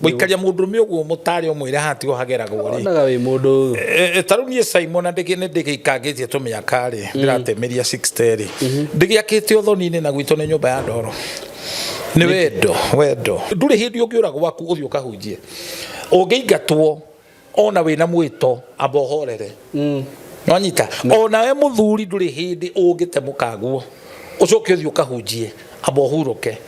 Muikaria mundurume uguo mutari omwire hati ohageragwo ri onaga wi mundu tarunie SYMO na ndigikangitie tumiaka ri ndiratemeria 60 ri ndigiakite uthoni-ini na gwito ni nyumba ya ndoro ni wendo nduri hindi ungiura gwaku uthi ukahunjie ungiingatwo ona wina mwito abohorere nwanyita ona we muthuri nduri hindi ungite Mukaguo ucoke uthi ukahunjie abohuruke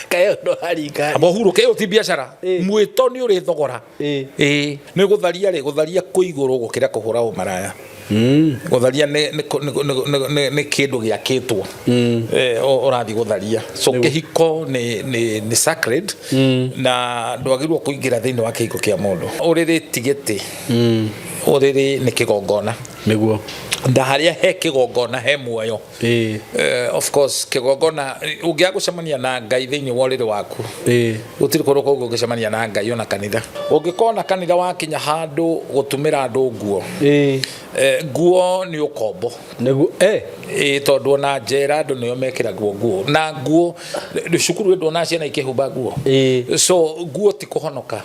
kayo ndo harika abohuruke yo ti biashara mwito ni uri thogora ni gutharia kuiguru gukira kuhura umaraya gutharia ni kindu giakitwo urathi gutharia so kihiko ni sacred na ndwagirwo kuingira thiini wa kihiko kia mundu uriri tigiti uriri ni kigongona niguo ndaharia he kigongona he muoyo of course kigongona ungiagucemania na ngai thiini wa uriri waku gutiri kuru koguo ungicemania na ngai ona kanitha ungikona kanitha wakinya handu gutumira andu nguo nguo ni ukombo niguo tondu ona njera andu nio mekiragwo nguo na nguo cukuru ndo na ciana ikihumba nguo so nguo ti kuhonoka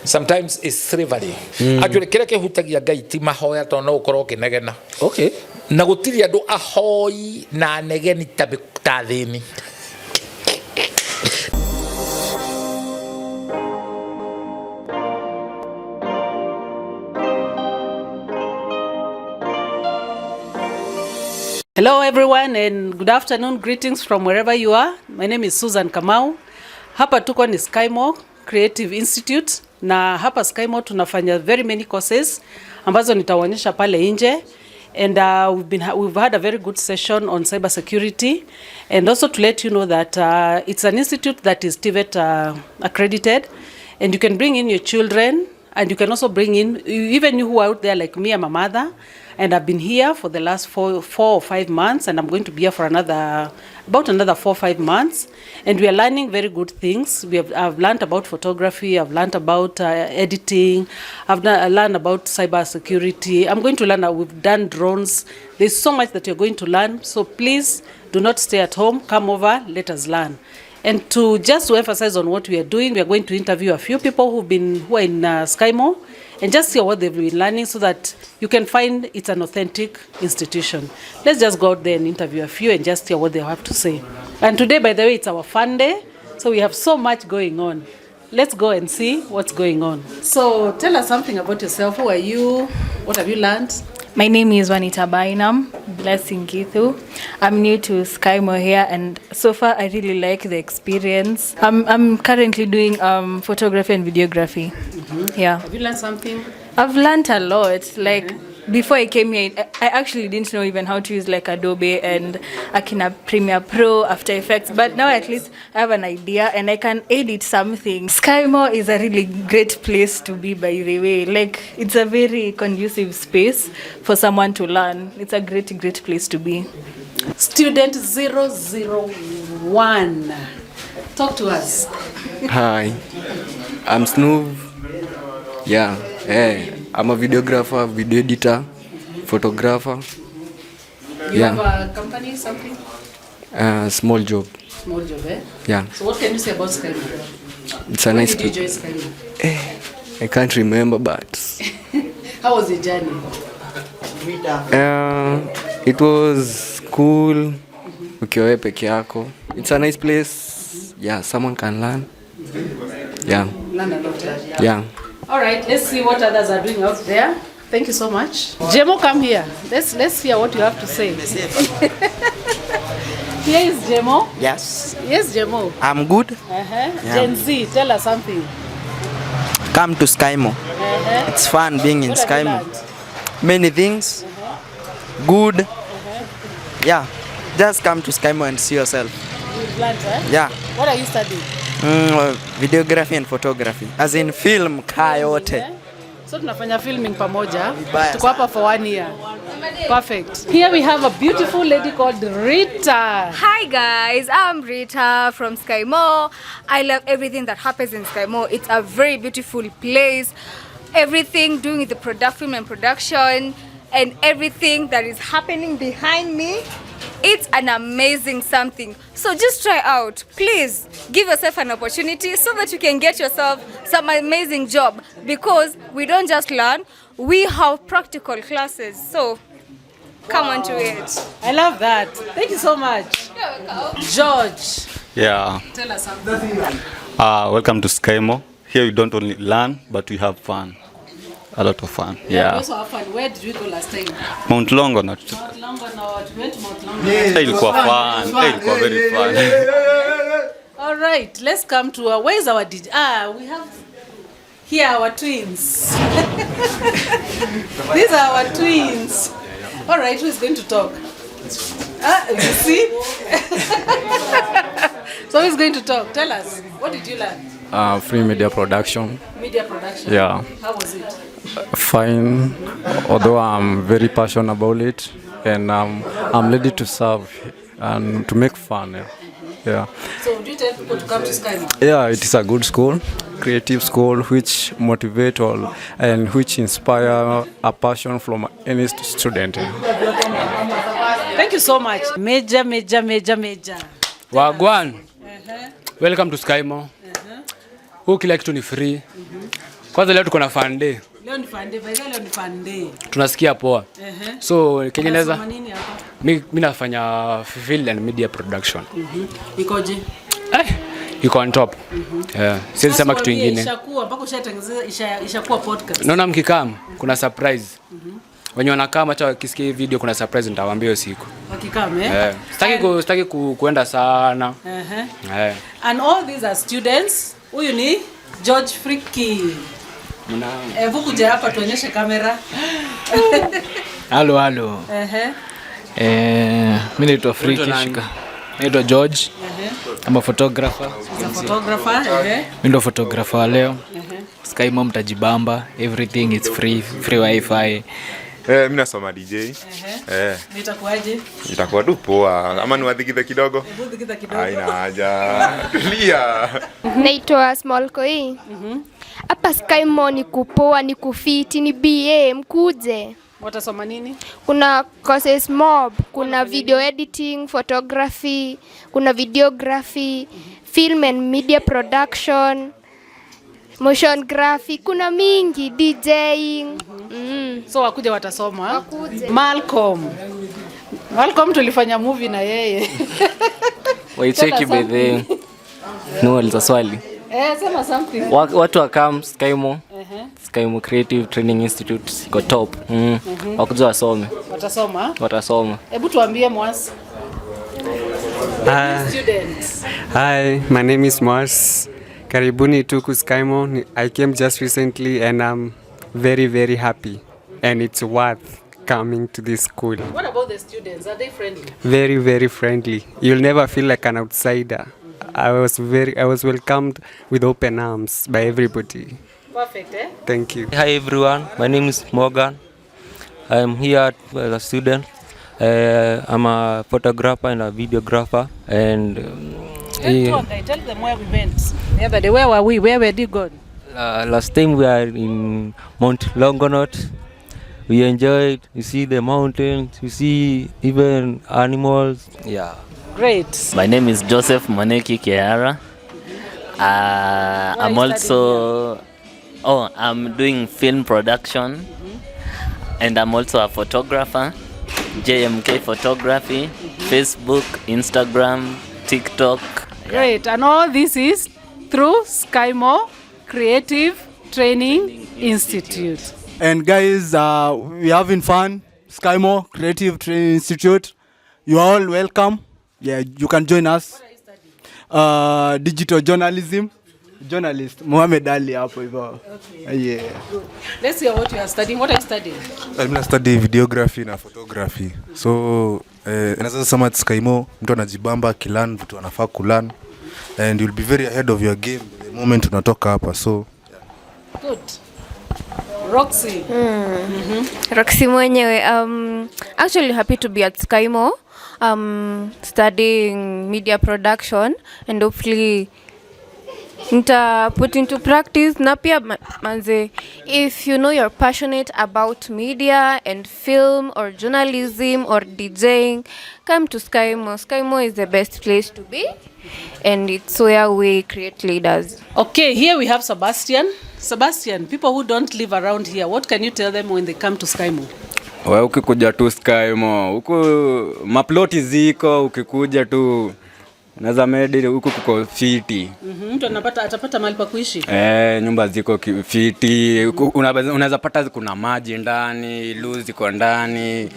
sometimes is slavery actually kire kihutagia ngai ti mahoya to no ukorwo kinegena na gutiri andu ahoi na negeni ta thini Hello everyone and good afternoon, greetings from wherever you are. My name is Susan Kamau. Hapa tuko ni SYMO Creative Institute na hapa SYMO tunafanya very many courses ambazo nitawaonyesha pale nje, and we've had a very good session on cyber security, and also to let you know that it's an institute that is TVET accredited, and you can bring in your children, and you can also bring in even you who are out there like me. I'm a mother and I've been here for the last 4 or 5 months, and I'm going to be here for about another 4 or 5 months, and we are learning very good things. I've learned about photography, I've learned about editing, I've learned about cyber security. I'm going to learn, we've done drones. There's so much that you're going to learn, so please do not stay at home, come over, let us learn. And to emphasize on what we are doing, we are going to interview a few people who are in SYMO and just hear what they've been learning so that you can find it's an authentic institution. Let's just go out there and interview a few and just hear what they have to say. And today, by the way, it's our fun day, so we have so much going on. Let's go and see what's going on. So tell us something about yourself. Who are you? What have you learned? My name is Wanita Bainam, Blessing Kithu. I'm new to SYMO here, and so far I really like the experience. I'm currently doing photography and videography. Yeah. Have you learned something? I've learned a lot. Before I came here, I actually didn't know even how to use Adobe and Akina Premiere Pro, After Effects, but now at least I have an idea and I can edit something. SYMO is a really great place to be, by the way. It's a very conducive space for someone to learn. It's a great place to be. Student 001, talk to us. Hi, I'm Snoov. Yeah, hey. I'm a videographer, video editor, photographer. You have a company, something? Small job. Small job, eh? Yeah. So what can you say about SYMO? It's a nice place. When did you join SYMO? I can't remember, but... How was the journey? It was cool. Ukiwa peke yako. It's a nice place. Yeah, someone can learn. Yeah. Learn a lot, eh? Yeah. All right, let's see what others are doing out there. Thank you so much. Jemo, come here. Let's hear what you have to say. Here is Jemo. Yes. Yes, Jemo. I'm good. Yeah. Gen Z, tell us something. Come to SYMO. It's fun being in SYMO. Many things. Good. Yeah. Just come to SYMO and see yourself. You've learned, eh? Yeah. What are you studying? Videography and photography. As in film, yote. So tunafanya filming pamoja. Tuko hapa for 1 year. Perfect. Here we have a beautiful lady called Rita. Hi guys, I'm Rita from SYMO. I love everything that happens in SYMO. It's a very beautiful place. Everything doing with the film and production and everything that is happening behind me. It's an amazing something. So just try out. Please give yourself an opportunity so that you can get yourself some amazing job, because we don't just learn, we have practical classes. So come on to it. I love that. Thank you so much. You're welcome. George. Yeah. Tell us something. Welcome to SYMO. Here we don't only learn, but we have fun. A lot of fun. Yeah. We also have fun. Where did we go last time? Mount Longonot. Mount Longonot. We went to Mount Longonot. Ilikuwa fun. Ilikuwa very fun. All right. Let's come to where's our DJ? We have here our twins. These are our twins. All right. Who is going to talk? You see? So who's going to talk? Tell us. What did you learn? Free media production. Media production? Yeah. How was it? Fine, although I'm very passionate about it, and I'm ready to serve and to make fun. Yeah. So do you tell people to come to SYMO? Yeah, it is a good school, creative school, which motivate all and which inspire a passion from any student. Thank you so much. Major. Wagwan. Welcome to SYMO. Huku kila kitu ni free. Kwanza leo tuko na fun day. Leo ni fun day. Tunasikia poa. So Kenya naweza nini hapa? mimi nafanya film and media production. Ikoje? Iko on top. Siwezi sema kitu kingine. Ishakuwa mpaka ushatengeneza ishakuwa podcast. Naona mkikam kuna surprise. Wenye wanakaa hata wakisikia video kuna surprise nitawaambia hiyo siku. Wakikam Sitaki kuenda sana. And all these are students. Huyu ni George Friki. Hebu kuja hapa tuonyeshe kamera. Halo. Mimi naitwa Friki Shika. Naitwa George. I'm a photographer. Mimi ndo photographer leo. SYMO mtajibamba. Everything is free wifi. Mimi nasoma DJ. Nitakuaje? Itakuwa tu poa. Ama niwadhikithe kidogo? Haina haja. Tulia. Naitwa Small Koi. Hapa SYMO ni kupoa, ni kufiti, ni BA, mkuje. Watasoma nini? Kuna courses mob, kuna video editing, photography, kuna videography, film and media production, motion graphic, kuna mingi, DJing. So wakuja watasoma. Malcolm tulifanya movie na yeye. Waicheki by the no aliza swali. Sema something. Watu wakam SYMO. SYMO Creative Training Institute iko top. Wakuja wasome. Watasoma. Hebu tuambie Mwasi. Students. Hi, my name is Mars. Karibuni to SYMO. I came just recently and I'm very, very happy. And it's worth coming to this school. What about the students? Are they friendly? Very, very friendly. You'll never feel like an outsider. I was welcomed with open arms by everybody. Perfect, Thank you. Hi everyone, my name is Morgan. I am here as a student. I'm a photographer and a videographer. And tell them where we went. The other day, where were we? Where did you go? Last time we are in Mount Longonot. We enjoyed. You see the mountains. You see even animals. Yeah. Great. My name is Joseph Maneki Kiara. I'm also I'm doing film production, and I'm also a photographer. JMK Photography, Facebook, Instagram, TikTok. Great. And all this is through SYMO Creative Training Institute. And guys, we having fun. SYMO Creative Training Institute. You are all welcome. Yeah, you can join us. Digital journalism. Journalist Mohamed Ali hapo hivyo. Yeah. Let's hear what you are studying. What are you studying? I'm studying videography na photography. So naweza sema at SYMO mtu anajibamba kilan vitu anafaa kulan, and you'll be very ahead of your game the moment unatoka hapa. So good. Roxy. Roxy mwenyewe. Actually happy to be at SYMO. Studying media production and hopefully nita put into practice. Na pia manze, if you know you're passionate about media and film or journalism or DJing, come to SYMO. SYMO is the best place to be, and it's where we create leaders. Okay, here we have Sebastian. Sebastian, people who don't live around here, what can you tell them when they come to SYMO? Wewe ukikuja tu SYMO, huku maploti ziko, ukikuja tu Naza medi huku kuko fiti. Mtu atapata mahali pa kuishi. Nyumba ziko fiti. Unaweza pata kuna maji ndani, luzi ziko ndani.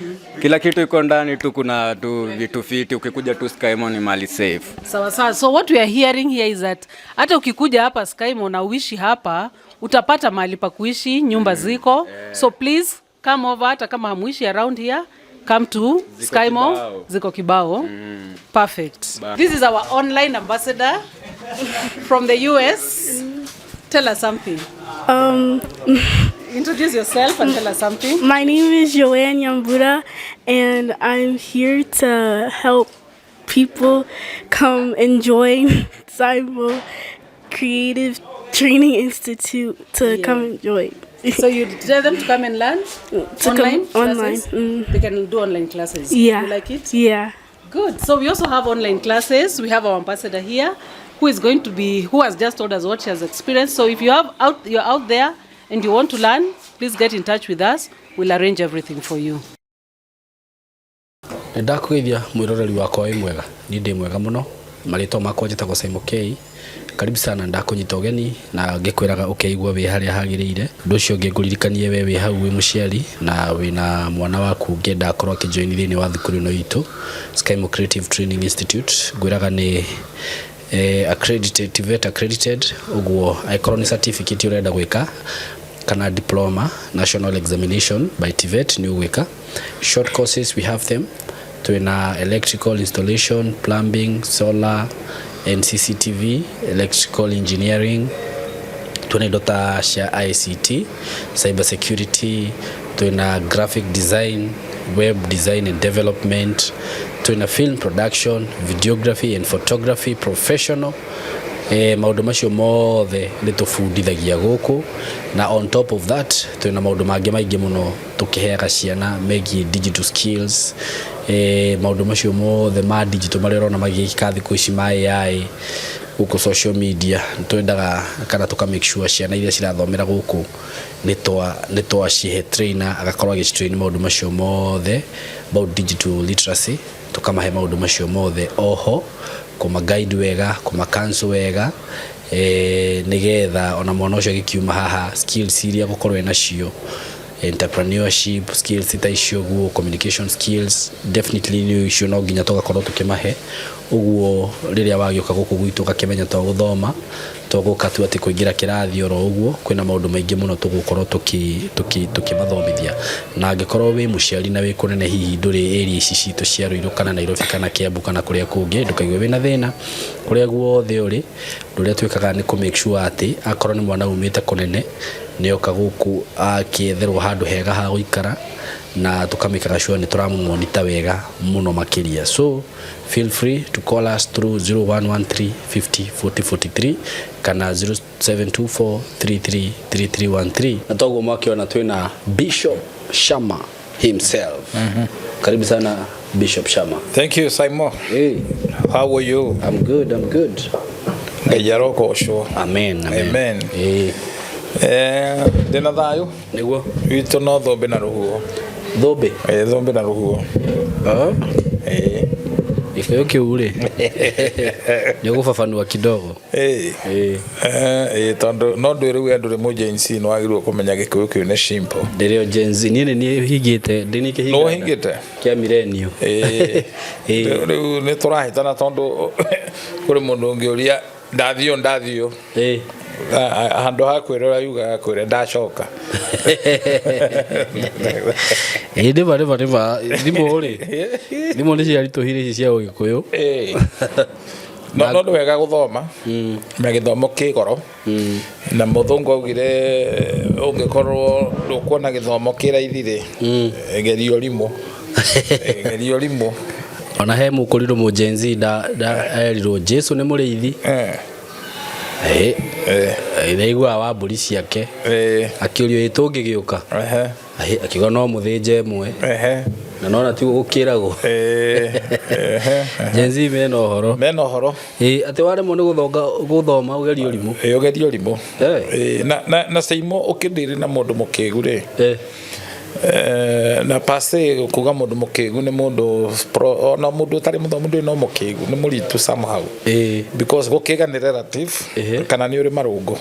Kila kitu iko ndani tu, kuna tu vitu fiti. Ukikuja tu SYMO ni mali safe. Sawa sawa. So what we are hearing here is that hata ukikuja hapa SYMO na uishi hapa, utapata mahali pa kuishi, nyumba ziko. So please come over, hata kama hamuishi around here. Come to SYMO, Ziko Kibao. Perfect. This is our online ambassador from the US. Tell us something. Introduce yourself and tell us something. My name is Joanne Yambuda, and I'm here to help people come enjoy SYMO Creative Training Institute to come enjoy. So you tell them to come and learn online classes? They can do online classes. Yeah. You like it? Yeah. Good. So we also have online classes. We have our ambassador here who has just told us what she has experienced. So if you're out there and you want to learn, please get in touch with us. We'll arrange everything for you. Ndakwithia mwiroreri wakwa wi mwega ni ndi mwega muno marito makwa njitagwo SYMO K. Karibu sana ndakunyita ugeni na ngikwiraga ukeigwa wi haria hagirire ndu ucio ngikuririkanie we wi hau wi muciari na wina mwana waku ngenda akorwo akijoin thini wa thukuru no itu SYMO Creative Training Institute gwiraga ni accredited uguo aikorwo ni certificate urenda gwika kana diploma national examination by TVET ni ugwika. Short courses we have them twina electrical installation, plumbing, solar and CCTV, electrical engineering, twina dota cia ICT, cyber security, twina graphic design, web design and development, twina film production, videography and photography professional. Maundu macio mothe ni tufundithagia guku na on top of that twina maundu mangi maingi muno tukiheaga ciana megie digital skills. Maundu macio mothe ma digital mari rona magika thiku ici ma AI guku social media twendaga kana tuka make sure ciana iria cirathomera guku ni twa cihe trainer agakorwo agitrain maundu macio mothe about digital literacy tukamahe maundu macio mothe oho kuma guide wega kuma cancel wega nigetha ona mwana ucio gikiuma haha skills iria gukorwo nacio entrepreneurship skills itaisho guo communication skills definitely ni icio no nginya tugakorwo tukimahe uguo riria wagioka guku gwitu gakimenya to guthoma to gukatu ati kuingira kirathi oro uguo kwina maundu maingi muno tugukorwo tukimathomithia na angikorwo wi muciari na wi kunene hihi nduri area ici citu cia Ruiru kana Nairobi kana Kiambu kana kuria kungi ndukaiwe wina thina kuria guothe uri nduria twikaga ni ku make sure ati akorwo ni mwana umite kunene nioka guku akietherwo handu hega ha guikara na tukamikaga sure ni turamumonita wega muno makiria. So feel free to call us through 0113 50 40 43 kana 0724 33 3313 na togo mwakiona twina Bishop Shama himself. Karibu sana Bishop Shama. Thank you SYMO. Hey, how are you? I'm good. Ngayaroko sure. Amen. Hey. Dena thayo niguo wito no thombe na ruhuo thombe na ruhuo Ikayo kiure nyogo fafanua kidogo tondo no ndwire we ndure mu Gen Z no agirwo kumenya Gikuyu kiu ne simple ndireo Gen Z ni higite ndini kihiga no higite kia milenio riu ni turahitana tondo kuri mundu ngiuria ndathio hando hakwirora yuga kwire ndacoka ndeva ndimo ni cia ritohire cia Gikuyu no wega guthoma na githomo kigoro na muthungu augire ungikorwo ukuona githomo kiraithire gerio limo ona he mukuriro mu Gen Z da erirwo Jesu ni muriithi Ndaigua wa mburi ciake akĩũrio ĩtũngĩgĩũka akiuga no mũthĩnje ĩmwe na nona ti gũkĩragwo Jenzi mena ũhoro atĩ waremwo nĩ gũthoma ũgerio ũrimũ na SYMO ũkĩndĩrĩ na mũndũ mũkĩgu rĩ na pase kuga mundu mukigu ni mundu na mundu tari muthomu ndu no mukigu ni muritu somehow because gukiga ni relative kana ni uri marungu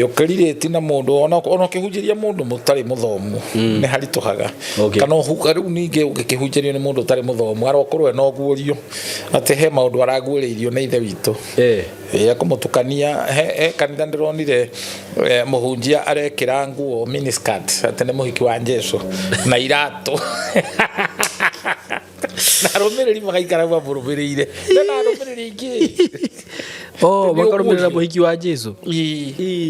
ukirire na mundu ona kihunjiria mundu mutari muthomu ni harituhaga kana huka riu ninge ukihunjirio ni mundu tari muthomu arokorwe no guorio ati he maundu araguuririo ni ithe witu akumutukania he kanitha ndironire muhunjia arekira nguo miniskirt ati ni muhiki wa Jesu na irato na romereri magaikara wa burumirire na romereri ingi bakarumirira muhiki wa Jesu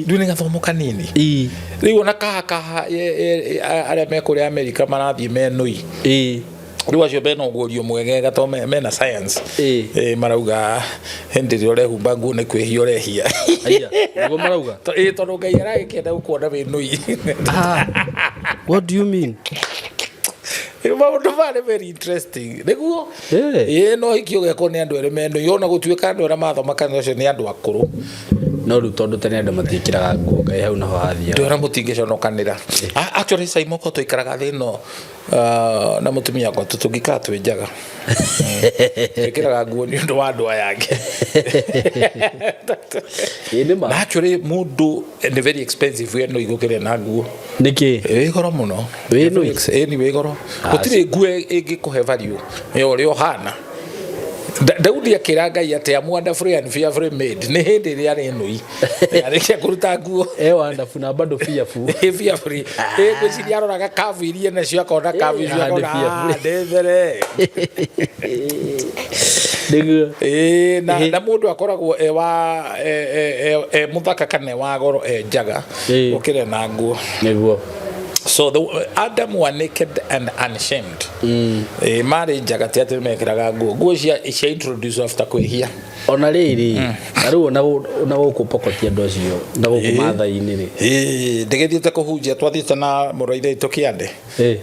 ndu ni gathomo kanini riu ona kaha aria me kuri America marathie menui riu acio beno guorio mwegega to mena science marauga hindi rio humba nguo ni kwihia urehia ngo marauga tondu Ngai aragikenda gukuona wenui what do you mean maundu mari very interesting niguo no ikio geko ni andu ere meno yona gutuika andu ere mathoma kanitha cio ni andu akuru no ru tondu tene andu matikiraga nguo Ngai hau naho hathia ndu ere mutingiconokanira actually SYMO ko tuikaraga thino na mutumia kwa tutungika twenjaga ikiraga nguo ni ndu wa andu ayake actually mundu ni very expensive no igukire na nguo niki igoro muno ni wigoro gutire nguo ingikuhe value yo rio hana Daudi akira Ngai ati am wonderful and fearfully made ni hindi ria ri nui arikia kuruta nguo wonderful na bado fearful fearful gwiciria aroraga kavu irie na cio akona kavu icio akona ndevere na mundu akoragwo wa muthaka kana wa goro njaga ukire na nguo niguo. So the Adam were naked and unashamed. Mari jagati ati mekiraga nguo cia introduce after kwihia. Ona riri aru na gukupokotia ndo cio na gukumatha-ini ri ndigithiete kuhunjia twathiite na muroithe itukiande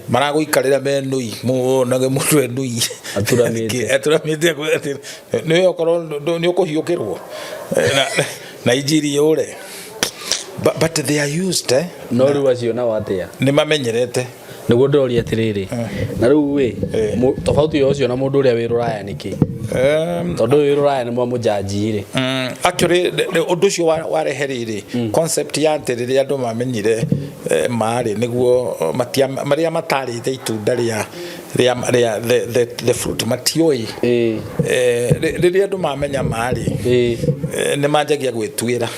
maraguikarira menui muonage mundu enui aturamite ni okoro ni ukuhiukirwo na injiri ure but they are used no ru acio na watia ni mamenyerete niguo ndoria atiriri na riu we tofauti yo cio na mundu uria wiruraya niki tondu wiruraya ni mwa mujaji ri actually undu cio wareherire concept ya ntiriri andu mamenyire mari niguo maria matarite itunda ria the fruit matioi riria andu mamenya mari ni manjagia gwitwira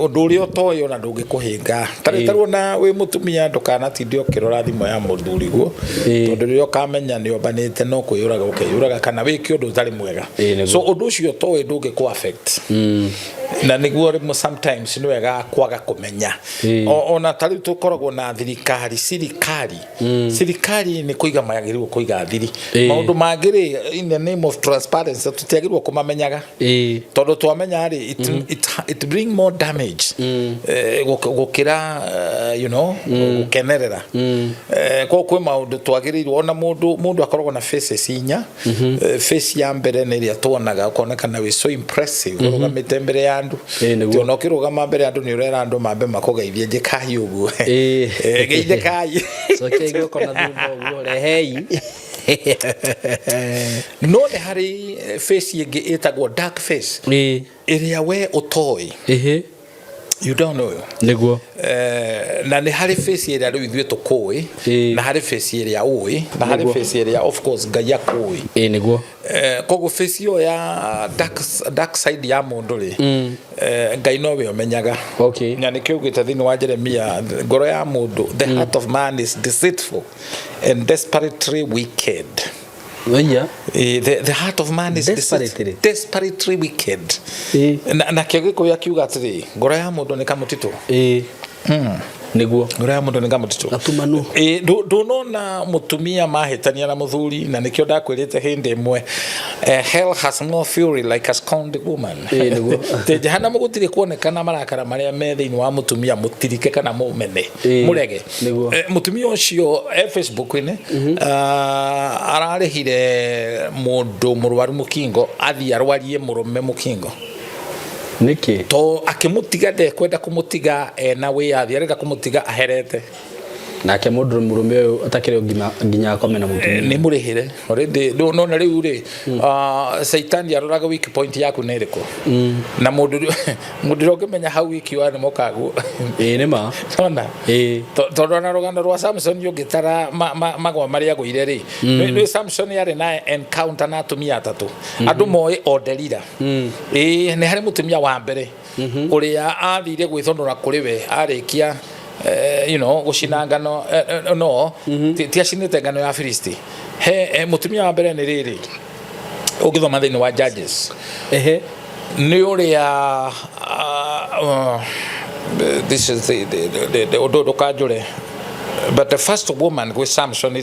undu uria utoyo na ndungikuhinga taritaruo na wi mutumia ndukana tindi ukirora thimo ya muthuri guo tondu riria ukamenya ni obanite no kwiyuraga ukiyuraga kana wiki undu utari mwega so undu ucio towe ndungiku affect na niguo rimo sometimes ni wega kwaga kumenya ona tari tukoragwo na sirikari ni kuiga mayagirwo kuiga thiri maundu mangiri in the name of transparency tutiagirwo kumamenyaga tondu twamenya ri it bring more damage gukira gukenerera kwe maundu twagirirwo ona mundu akoragwo na faces inya face ya mbere ni ria tuonaga ukonekana we so impressive urugamite mbere ya andu tiona ukirugama mbere ya andu ni urera andu mambe makugeithie njikahi uguo geithe kai so kego kona thumbo uguo rehei no ni hari face yengi itagwo dark face iria we utoi you don't know niguo na ni hari face iria riu ithuĩ tukui na hari face iria ui na hari face iria of course Ngai akui niguo koguo face yo ya dark side ya mundu ri Ngai no we omenyaga na ni kiugite thini wa Jeremia ngoro ya mundu the heart of man is deceitful and desperately wicked. The heart of man is desperately wicked. Na Kiugo ya kiuga atiri ngoro ya mundu ni kamutitu niguo ura mundu ninga mutitu gatumanu ndunona mutumia mahitania na muthuri na nikio ndakwirite hindi imwe hell has no fury like a scorned woman niguo te jahana mugutire kuonekana marakara maria me thiini wa mutumia mutirike kana mumene murege mutumia ucio Facebook ni ararihire mundu murwaru mukingo athi arwarie murume mukingo niki to akimutiga de kwenda kumutiga na wiyathi arenda kumutiga aherete nake mundu murume atakire nginya akome na mutumia ni murihire already no na riu ri Saitani aroraga weak point yaku neriko na mundu rogimenya how weak you are ni Mukaguo ni ma tona to na rogana rwa Samson yogitara magwa maria guire ri ni Samson yari na encounter na atumia atatu andu moe Delila ni hari mutumia wa mbere uria athire gwithonora kuri we arikia gushinangano no ti ashinite ngano ya Filisti mutumia wa mbere ni riri ugithoma thini wa Judges ni uria this is the ododo kajure but the first woman with Samson ni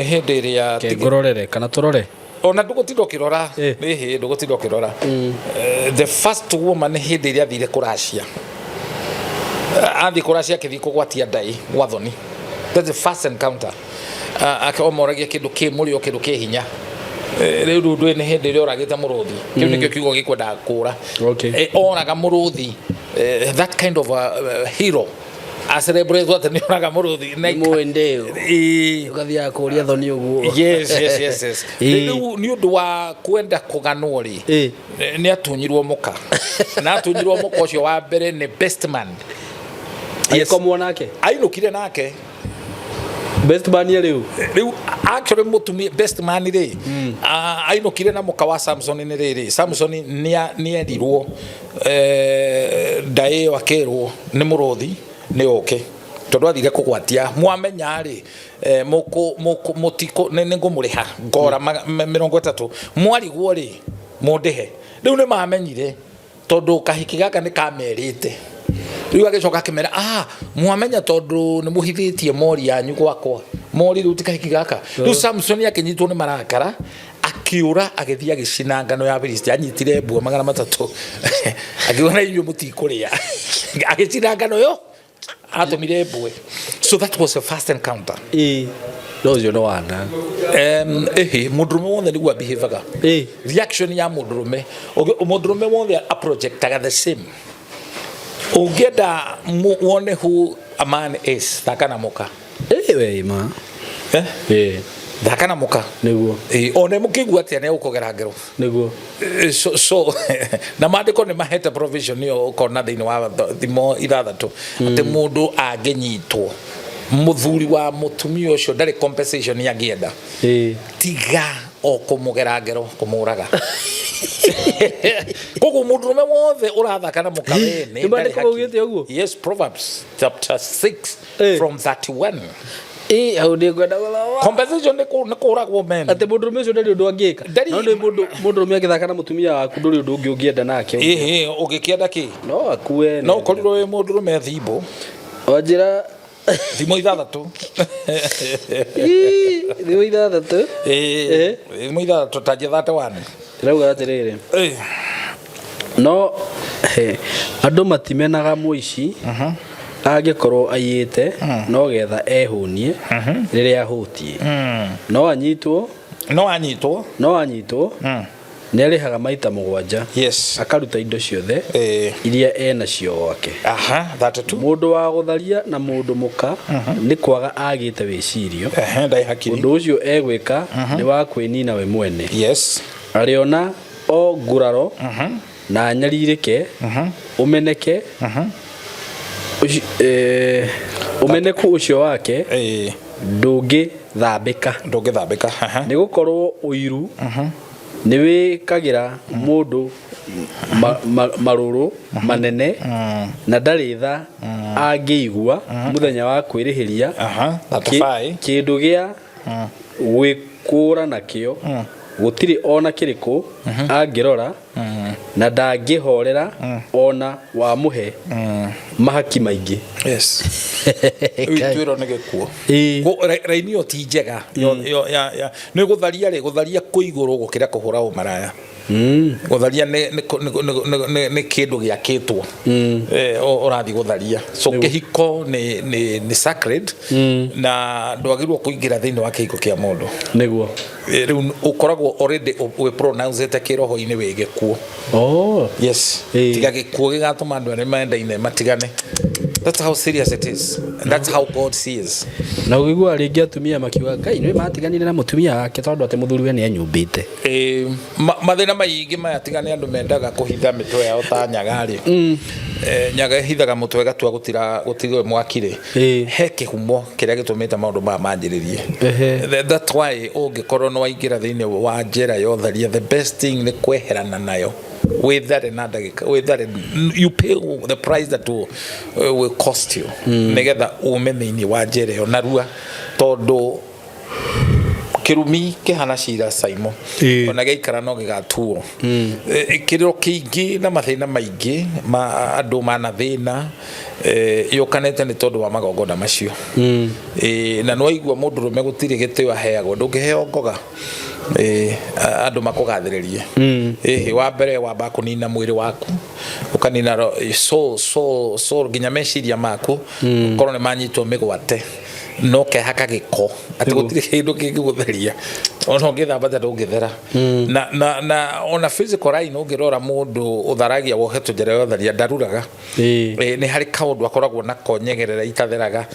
hindi iria ngororere kana turore ona ndugutindo kirora nihi ndugutindo kirora the first woman hindi iria thire kuracia athi kuracia kithi kugwatia ndai gwathoni that's the first encounter akaomoragia kindu kimurio kindu kihinya riu ndu ni hindi ri oragite muruthi kiu nikio kiugo gikwenda kura oraga muruthi that kind of a hero a celebrate what ni oraga muruthi muendeo ugathia kuria thoni uguo yes riu ni undu wa kwenda kuganwo ri ni atunyirwo muka na atunyirwo muka ucio wa mbere ni best man akomwo nake ainukire nake best man riu actually mutumia best man ri ainukire na muka wa Samson ni riri Samson ni endirwo ndai wakirwo ni muruthi ni oke tondu athire kugwatia mwamenya ri mutiko ni ngumuriha ngora 30 mwarigwo ri mundihe riu ni mamenyire tondu kahiki gaka ni kamerite riu agicoka kimera mwamenya tondu ni muhithitie mori yanyu gwakwa mori riu tikahiki gaka riu Samson akinyitwo ni marakara akiura agithia agicinangano ya Filisti anyitire mbuo 300 akiona inyu mutikuria agicinangano yo atumire mbuo so that was the first encounter Those you know wana mundurume wothe niguo behavior reaction ya mundurume wothe a projectaga the same ungenda wone who a man is thakana muka we ma thakana muka niguo one mukigua atia ne ukogera ngero niguo so na mandiko ni mahete provision yo ukona thini wa thimo ithathatu ati mundu angenyitwo muthuri wa mutumia ucio ndari compensation ya gienda tiga o kumugera ngero kumuraga kogo mundurume wothe urathakana mukawene yes Proverbs chapter 6 from 31 au ndi gwenda compensation ni kuragwo men ati mundurume ucio ndari undu angika no ndi mundurume agithakana mutumia waku nduri undu ungi ungienda nake ugikienda ki no akue no korirwo we mundurume thimbo onjira thimo ithathatu thimo ithathatu thimo ithathatu tajethate wane rauga atiriri no andu matimenaga muici angikorwo ayite no getha ehunie riria ahutie no anyitwo ni arihaga maita 7 yes akaruta indo ciothe iria ena cio gwake that too mundu wa gutharia na mundu muka ni kwaga agite wicirio ndai hakiri undu ucio egwika ni wa kwinina we mwene yes ariona o nguraro na nyaririke umeneke umeneku ucio wake ndungi thambika ni gukorwo uiru ni wikagira mundu maruru manene na ndari tha angiigua muthenya wa kwirihiria kindu gia gwikura nakio gutiri ona kiriku angirora na ndangĩhorera ona wa muhe mahaki maingĩ. Yes. Twĩrwo nĩ gĩkuo. Raini ĩyo ti njega. Nĩ gũtharia kũigũrũ gũkĩra kũhũra ũmaraya. Gũtharia nĩ kĩndũ gĩakĩtwo ũrathiĩ gũtharia. So kĩhiko nĩ sacred na ndwagĩrĩirwo kũingĩra thĩinĩ wa kĩhiko kĩa mũndũ. Nĩguo rĩu ũkoragwo already we pronounce kĩroho-inĩ wĩ gĩkuo. Yes. Tiga gĩkuo gĩgatũma andũ arĩa mendaine matigane. That's how serious it is. And that's how God sees. Na ũgĩgua rĩngĩ atumia makiuga Ngai nĩ matiganire na mũtumia wake tondũ atĩ mũthuri we nĩ anyumbĩte. Mathĩna maingĩ maya tigane andũ mendaga kũhitha mĩtwe yao ta nyaga rĩ. Nyaga hithaga mũtwe gatua gũtirwo mwakire. He kĩhumo kĩrĩa gĩtũmĩte maũndũ maya manjĩrĩrie. That's why ũngĩkorwo no waingĩra thĩinĩ wa njĩra ya ũtharia, the best thing nĩ kweherana nayo. With that you pay the price that will cost you. Negetha ume thĩinĩ wa njĩra ĩyo narua tondũ kirumi kihana cira SYMO ona gĩikara no gĩgatuo. Kĩrĩro kĩingĩ na mathĩna maingĩ ma andũ mana thĩna yokanete nĩ tondũ wa magongona macio. Na no igua mũndũrũme gũtirĩ gĩtĩo aheagwo ndũngĩheo ngoga. Andũ makũgathĩrĩrie. Wa mbere wamba kũnina mwĩrĩ waku ũkanina so nginya meciria maku korwo nĩ manyitwo mĩgwate no kehaka gĩko atĩ gũtirĩ kĩndũ kĩngĩgũtheria ona ũngĩthamba ta ndũngĩthera. Na ona physical line ũngĩrora mũndũ ũtharagia wohetwo njĩra ya ũtharia ndaruraga. Nĩ harĩ kaũndũ akoragwo nako nyegerera itatheraga.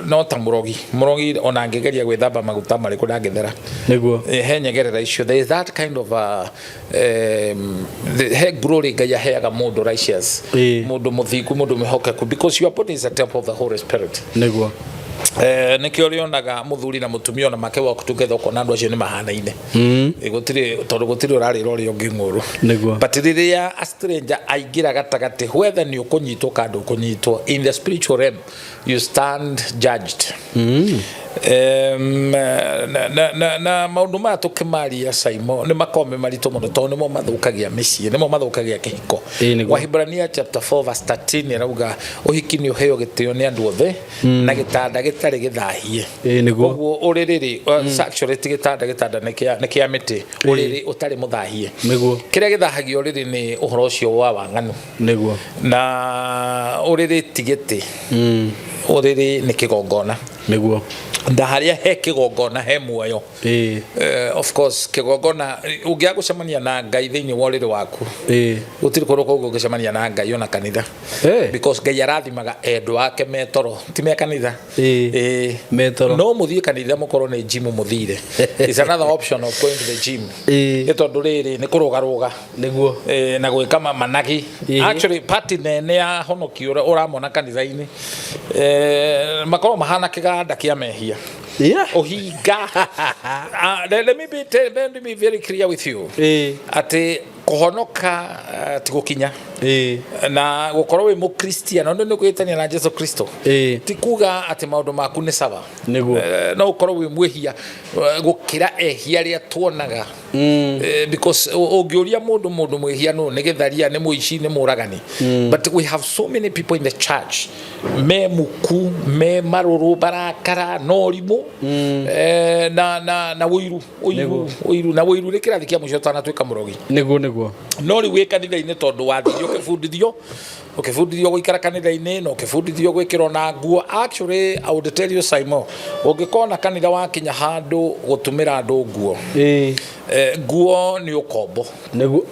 No ta mũrogi ona angĩgeria gwĩthamba maguta marĩkũ ndangĩthera. Nĩguo he nyegerera icio. There is that kind of he glory Ngai aheaga mũndũ righteous, mũndũ mũthingu, mũndũ mwĩhokeku, because your body is a temple of the Holy Spirit. Nĩguo nikio rionaga muthuri na mutumia na make walk together kona andu acio ni mahanaine. Gutire tondu gutire urarira uri ungi nguru. But riria a stranger aingira gatagati whether ni ukunyitwo kandu ukunyitwo, in the spiritual realm you stand judged. Na maundu maya tukimaria SYMO ni makome marito muno tondu nimo mathukagia micii, nimo mathukagia kihiko. Wahibrania chapter 4 verse 13 irauga uhiki ni uheo gitio ni andu othe na gitanda gitari githahie. Koguo uriri actually gitanda ni kia miti uriri utari muthahie. Kiria githahagio uriri ni uhoro ucio wa wanganu. Na uriri tigiti uriri ni kigongona. Ndaharia he kigongona he muoyo. Of course kigongona ungia gucemania na Ngai thiini wa uriri waku. Utiri koro koguo gucemania na Ngai ona kanitha. Because Ngai arathimaga endu ake metoro ti me kanitha. Metoro no muthie kanitha mukorwo ni gym muthire. Is another option of going to the gym. Tondu riri ni kurugaruga niguo na gwika managi. Actually party nene ya honoki uramona kanitha-ini makoro mahana kiganda kia mehia. Ohiga. Let me be very clear with you. Ati kuhonoka tigukinya na gukorwo wi mukristiano ndio kwitania na Jesu Kristo tikuga ati maundu maku ni sawa no ukorwo wi mwehia gukira ehia ria tuonaga because ogioria mundu mwehia no ni githaria ni muici ni muragani. But we have so many people in the church me muku me maruru barakara no rimu na uiru na uiru rikirathi kia mucio tana twika murogi niguo no ri wika kanitha-ini tondu wathithio ukifundithio guikara kanitha-ini no ukifundithio gwikirwo na nguo. Actually I would tell you SYMO ungikona kanitha wakinya handu gutumira andu nguo nguo ni ukombo niguo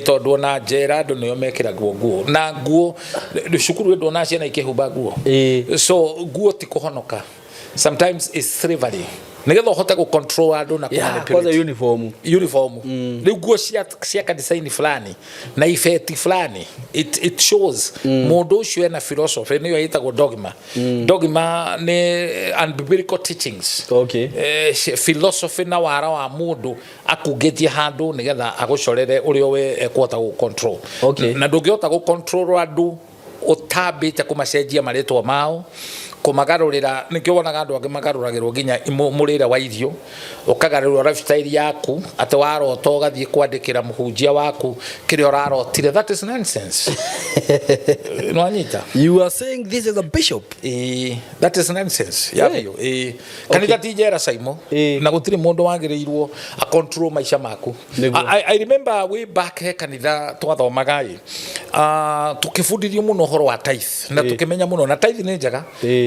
tondu na njera andu niyo mekira nguo na nguo cukuru ndo na ciana ikihumba nguo. So nguo ti kuhonoka, sometimes it's slavery. Nigetha uhote ku control andu na kwanza uniform riu nguo cia kanitha-ini fulani na ifeti fulani it shows mundu ucio ena philosophy niyo yitagwo dogma ni unbiblical teachings. Philosophy na wara wa mundu akugetie handu nigetha agucorere urio we ekwota ku control na ndungihota ku control andu utabite kumacenjia maritwa mao kumagarurira nikio wonaga andu angi magaruragirwo nginya murira wa irio ukagarurwa lifestyle yaku ate warota ugathie kwandikira muhunjia waku kiri urarotire. That is nonsense. No anyita, you are saying this is a bishop. That is nonsense. Yabio kanitha tijera SYMO na gutiri mundu wagirirwo a control maisha maku. I remember way back kanitha twathomaga tukifundithio muno horo wa tithe na tukimenya muno na tithe ni njega.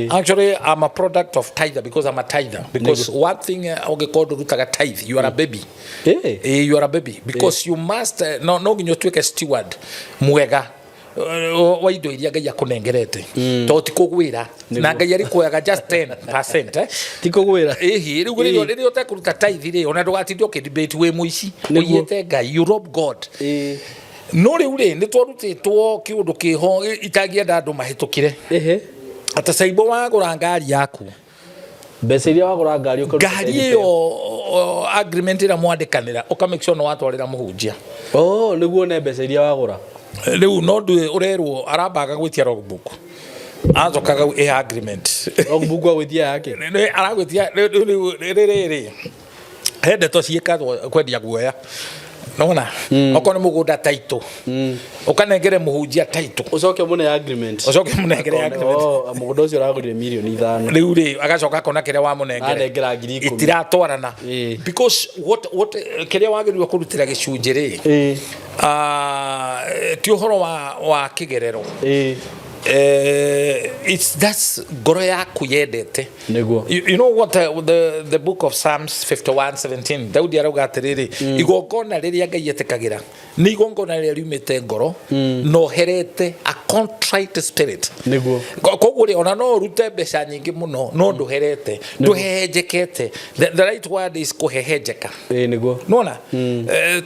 Actually I'm a product of tithe because I'm a tither, because one thing Agekora rutaga tithe, you are a baby. You are a baby because you must no nginyo tuike steward mwega wa indo iria Ngai akunengerete to ti kugwira na Ngai ari kuoyaga just 10% ti kugwira riu riu utakuruta tithe ri ona ndugati ndio debate we muici uyete Ngai, you rob God. No riu ri ni twarutitwo kiundu kiho itagienda andu mahitukire ata SYMO wagura ngari yaku mbeca iria wagura ngari ukaruta ngari iyo agreement ira mwandikanira uka make sure no watwarira muhunjia niguo ne mbeca iria wagura riu no ndu urerwo arabaga gwitia logbook azokaga agreement logbook agwitia yake aragwitia riri hende to ciikazwo kwendia guoya nona okone mugunda title ukanengere muhunjia title ucoke mune agreement mugunda ucio uragurire milioni 5 riu ri agacoka kona kiria wa munengere itiratwarana because what kiria wagirirwo kurutira gicunjiri ti uhoro wa kigerero that's ngoro yaku yendete niguo. You know what the book of Psalms 51:17 Daudi arauga atiriri igongona riria Ngai etikagira ni igongona riria riumite ngoro no herete a contrite spirit niguo. Koguo ri ona no rute mbeca nyingi muno no nduherete nduhehejekete. The right word is kuhehejeka niguo nona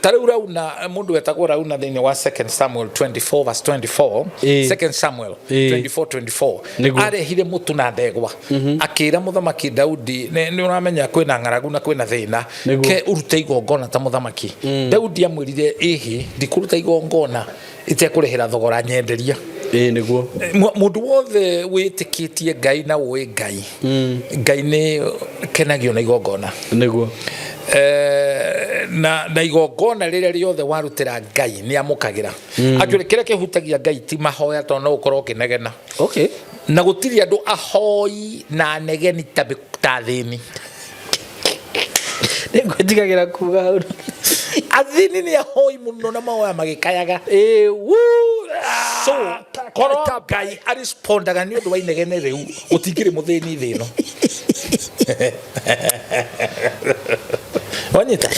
tariu rauna mundu wetagwo rauna thini wa 2 Samuel 24:24 2 Samuel 24:24 arehire mutu na ndegwa akira muthamaki Daudi ni uramenya kwina ngaragu na kwina thina ke urute igongona ta muthamaki Daudi amwirire ihi ndikuruta igongona itekurehera thogora nyenderia niguo. Mundu wothe witikitie Ngai na uwe Ngai Ngai ni kenagio na igongona niguo. Na igongona riria riothe warutira Ngai ni amukagira actually kire kihutagia Ngai ti mahoya to no ukorwo kinegena na gutiri andu ahoi na negeni ta thini nigwetigagira kuga athini ni ahoi muno na mahoya magikayaga so koro Ngai arespondaga ni undu wa inegene riu utingiri muthini thino wanyita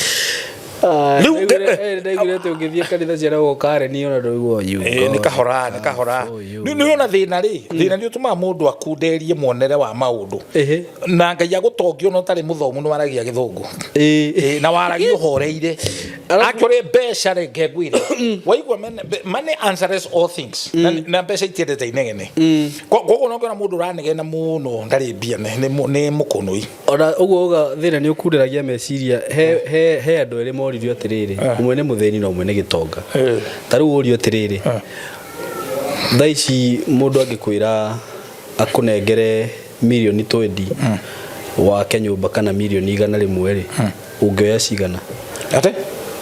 ndaigurete ungithie kanitha cia gukare ni ona ndoigwo ni kahora ni ona thina ri thina ni utuma mundu akunderie muonere wa maundu na Ngai agutongio no tari muthomu no waragia githungu na waragia horeire actually mbeca ngegwire waigwa money answers all things na mbeca itiendete inegene koguo no ngona mundu ranegena muno ndari mbia ni mukunui ona uguo uga thina ni ukundiragia meciria he andu eri moririo atiriri umwe ni mutheni na umwe ni gitonga tariu urio atiriri thaici mundu angikwira akunengere milioni 20 wake nyumba kana milioni 100 ri ungioya cigana ate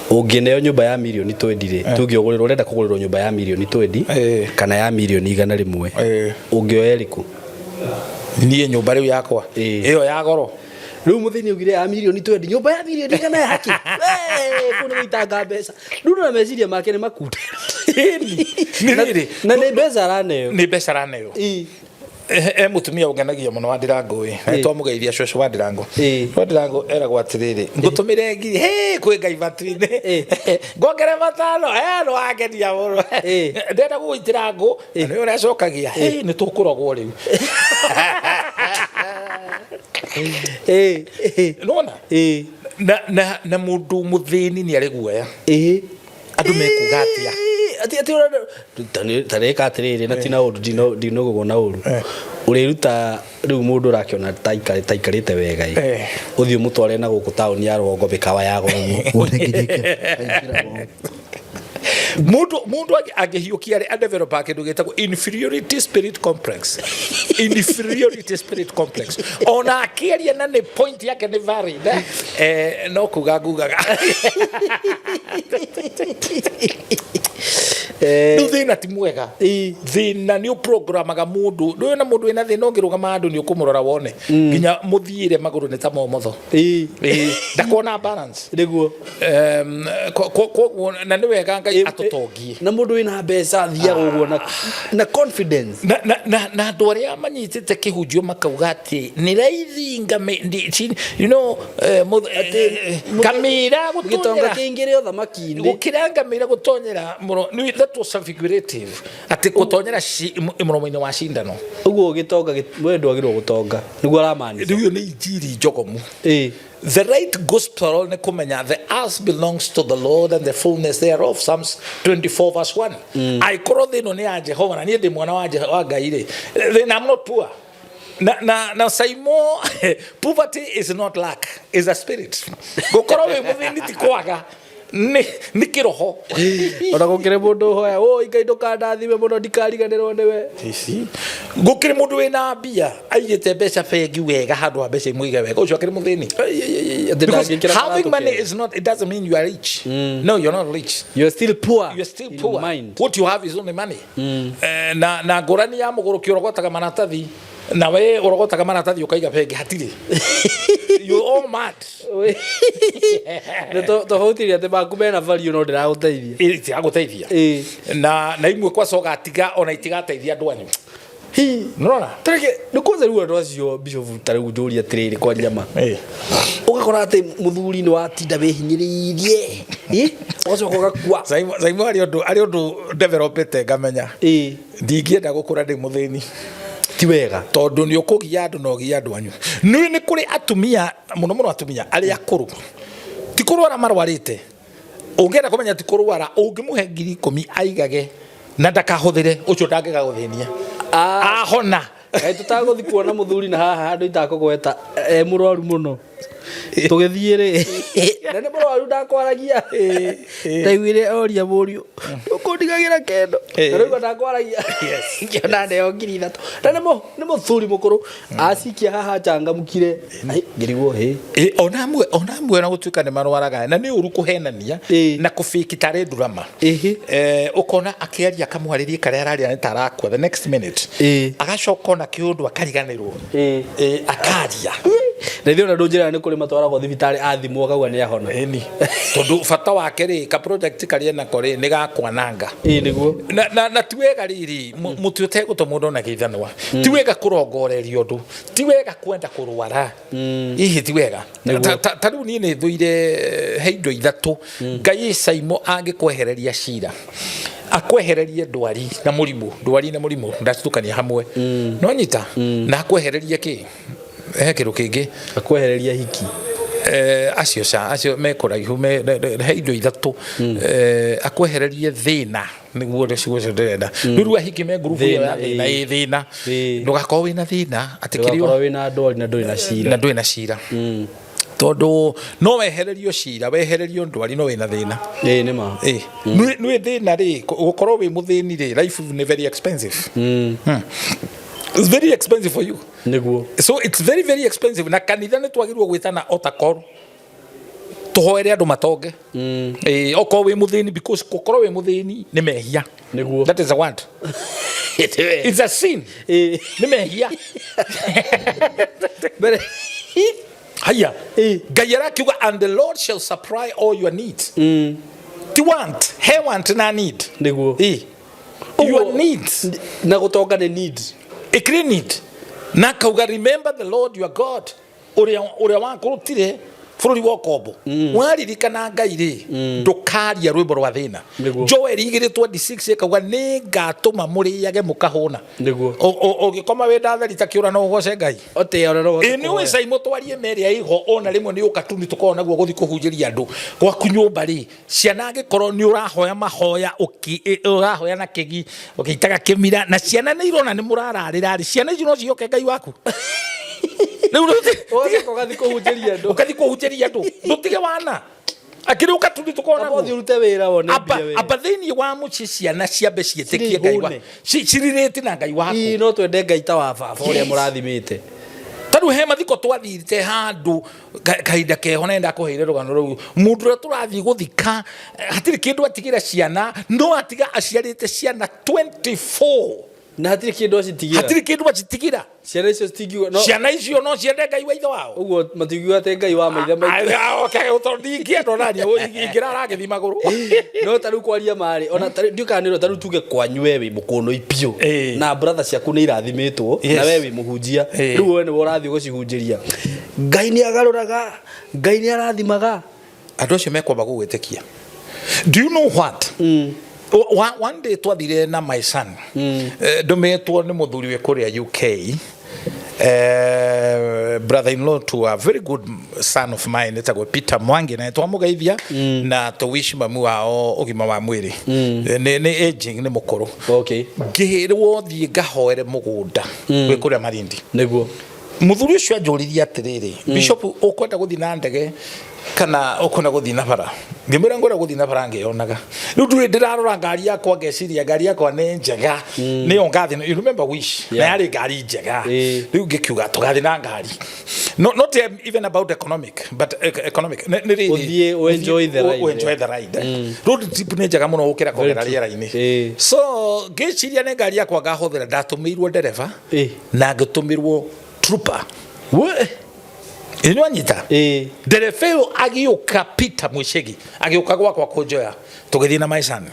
ungineo nyumba ya milioni 20 ri tungiogurirwo urenda kugurirwo nyumba ya milioni 20 kana ya milioni 100 ungioya riku nie nyumba riu yakwa iyo ya goro riu muthini ugire ya milioni 20 nyumba ya milioni kana yake kuna guitanga mbeca ndu na meciria make ni makuta na ni mbeca raneo mutumia ungenagia muno wa Ndirango to mugeithia cioco wa Ndirango eragwo atiriri ngutumire ngiri kwi Ngai batwine ngongere matano no agenia muno ndenda guitira ngo ni uracokagia ni tukurogwo riu nona na mundu muthini ni ari guoya andu mekuga atia ati tareka atiriri na tina undu ndinogo na uru uriruta riu mundu rakiona taikarite wega uthii mutware na guku tauni ya Rwongo bikawa ya gogo mundu agihiukia ri developer kindu gitagwo inferiority spirit complex. Inferiority spirit complex. Ona akiria na ni point yake ni valid. No kugagugaga. Thina ti mwega. Thina ni uprogramaga mundu. Ndu na mundu ina thina ungirugama andu ni ukumurora wone. Nginya muthiire maguru ni ta momotho. Ndakona balance. Niguo. Na ni wega Ngai atutongie. Na mundu wina mbeca thiaga uguo na confidence. Na andu aria manyitite kihunjio makauga ati ni raithi you know kamira gitonga kingire othamaki-ini gukira ngamira gutonyera that was figurative ati gutonyera muromo-ini wa cindano uguo gitonga wendo agirwo gutonga niguo aramani riu ni injiri njogomu. The right gospel ne kumenya the earth belongs to the Lord and the fullness thereof. Psalms 24 verse 1. I koro thino ni ya Jehova na nie ndi mwana wa Ngai ri. Then I'm not poor. Na SYMO, poverty is not lack, is a spirit. Gukoro we muthini ti kwaga. Ni kiroho. Ona gukire mundu hoya Ngai ndukandathime muno ndikariganirwo niwe. Gukire mundu wina mbia aigite mbeca bengi wega handu ha mbeca imwige wega ucio akire muthini. Having money is not, it doesn't mean you are rich. No, you're not rich. You're still poor. You're still poor. What you have is only money. Na ngurani ya mugurukio rogotaga manatathi na we urogotaga manatathi ukaiga bengi hatiri. You all mad. Tofauti ate baku bena value no ndiraguteithia. Itigaguteithia. Na imwe kwa soga atiga ona itigateithia andu anyu. Nona tareke nikuze ruo ndo acio bishop tare gujuria tiriri kwa nyama ugakora ati muthuri ni watinda behinyiririe oco kogakua SYMO ari undu developete ngamenya ndingienda gukura ndi muthini ti wega tondu ni ukugia andu no gia andu anyu ni kuri atumia muno atumia ari akuru ti kurwara marwarite ungenda kumenya ti kurwara ungimuhe 10,000 aigage na ndakahuthire ucio ndangega guthinia ahona ai tutaguthi kuona muthuri na haha handu itakugweta murwaru muno tugithie ri na ni murwaru ndakwaragia ndaiguire oria muriu ukundigagira kendo na riu ndakwaragia ngiona ndeo ngiri ithatu na ni muthuri mukuru asikia haha changamukire ngiriguo onamwe na gutuika ni marwaraga na ni uru kuhenania na kufiki tare drama ukona akiaria kamwaririe kare araria ni tarakwa the next minute agacoka na kiundu akariganirwo akaria na thio na ndunjira ni kuri matwaragwo thibitari athimwo kagwa ni ahona tondu fata wake ri ka project kari na kore ni gakwananga niguo na tiwega riri mutu uteguto mundu na geithanwa tiwega kurongoreria undu tiwega kwenda kurwara ihi tiwega tariu ni ni thuire heindo ithatu Ngai SYMO angikwehereria cira akwehererie ndwari na murimu ndatukania hamwe no nyita na akwehererie ki kiru kingi akwehereria hiki acio mekoraihu heindo ithatu akwehererie thina niguo ndio ndenda riu ahiki me group ya thina ndugakorwo wina thina atikirio wina ndwari na nduri na cira tondu no wehererio cira wehererio ndwari no wina thina ni ma nwi thina ri gukorwo wi muthini ri life is very expensive. It's very expensive for you. Niguo. So it's very very expensive. Na kanitha ni twagirwo gwitana otakoro. Tuhoere andu matonge. Oko we muthini because kokoro we muthini ni mehia. Niguo. That is a word. It's a sin. Ni mehia. Bere. Haya. Gayara kiuga and the Lord shall supply all your needs. Ti want, he want na need. Niguo. Your needs. Na gutonga ni need. Ikri need. Na kauga remember the Lord your God. Uria wakurutire fururi wa Kobo. Waririkana Ngai ri ndukaria rwimbo rwa thina. Joel 2:26 kauga ni ngatuma muriage mukahona. Niguo. Ogikoma wenda thari takiura no goce Ngai. Ote ona no goce. Ni we SYMO twarie meri ya iho ona rimwe ni ukatuni tukona guo guthi kuhunjiria andu. Kwa kunyumba ri ciana ngikoro ni urahoya mahoya urahoya na kigi ukitaga kimira na ciana ni irona ni murararira ri ciana icio no cioke Ngai waku. Riu ugathi kuhunjiria andu ndutige wana akiruka tu tukona abo thirute wira wone aba thini wa muci ciana ciambe cietikie ngai wa ciririte na ngai waku no twende ngai ta wa baba uria murathimite taru he mathiko twathite handu kahinda keho nenda kuheire rugano ruu mundu turathi guthika hatiri kindu atigira ciana no atiga aciarite ciana 24 na hatiri kindu acitigira ciana icio citingiwa no ciana icio no ciende ngai wa ithe wao uguo matingiwa ate ngai wa maithe maithe okay utondingia ndo nani ingira ragithima maguru no taru kwaria mari ona ndiukaniro taru tuge kwanywe wi mukono ipio na brother ciaku ni irathimitwo na we wi muhunjia riu we ni urathi gucihunjiria ngai ni agaruraga ngai ni arathimaga andu acio mekwamba gugwitikia. Do you know what? One day twathire na my son ndumetwo ni muthuri we kuria UK brother-in-law to a very good son of mine etagwo Peter Mwangi na twamugeithia na to wish mamu wao ugima wa mwiri ni aging ni mukuru ngihirwo thie ngahoere mugunda we kuria Marindi niguo muthuri ucio anjurithia atiriri bishop ukwenda guthi na ndege kana ukona guthi na bara ngimira ngora guthi na bara ngionaga riu nduri ndirarora ngari yakwa ngeciria ngari yakwa ni njega ni ongathi you remember wish na yari ngari njega riu ngikiuga tugathi na ngari not even about economic but economic ni really enjoy the ride road trip ni njega muno gukira kogera riera-ini so ngeciria ni ngari yakwa ngahuthira ndatumirwo ndereva na ngitumirwo trooper we anyita derefeo agioka Peter Mwishegi agioka gwakwa kujoya tugithii na maisani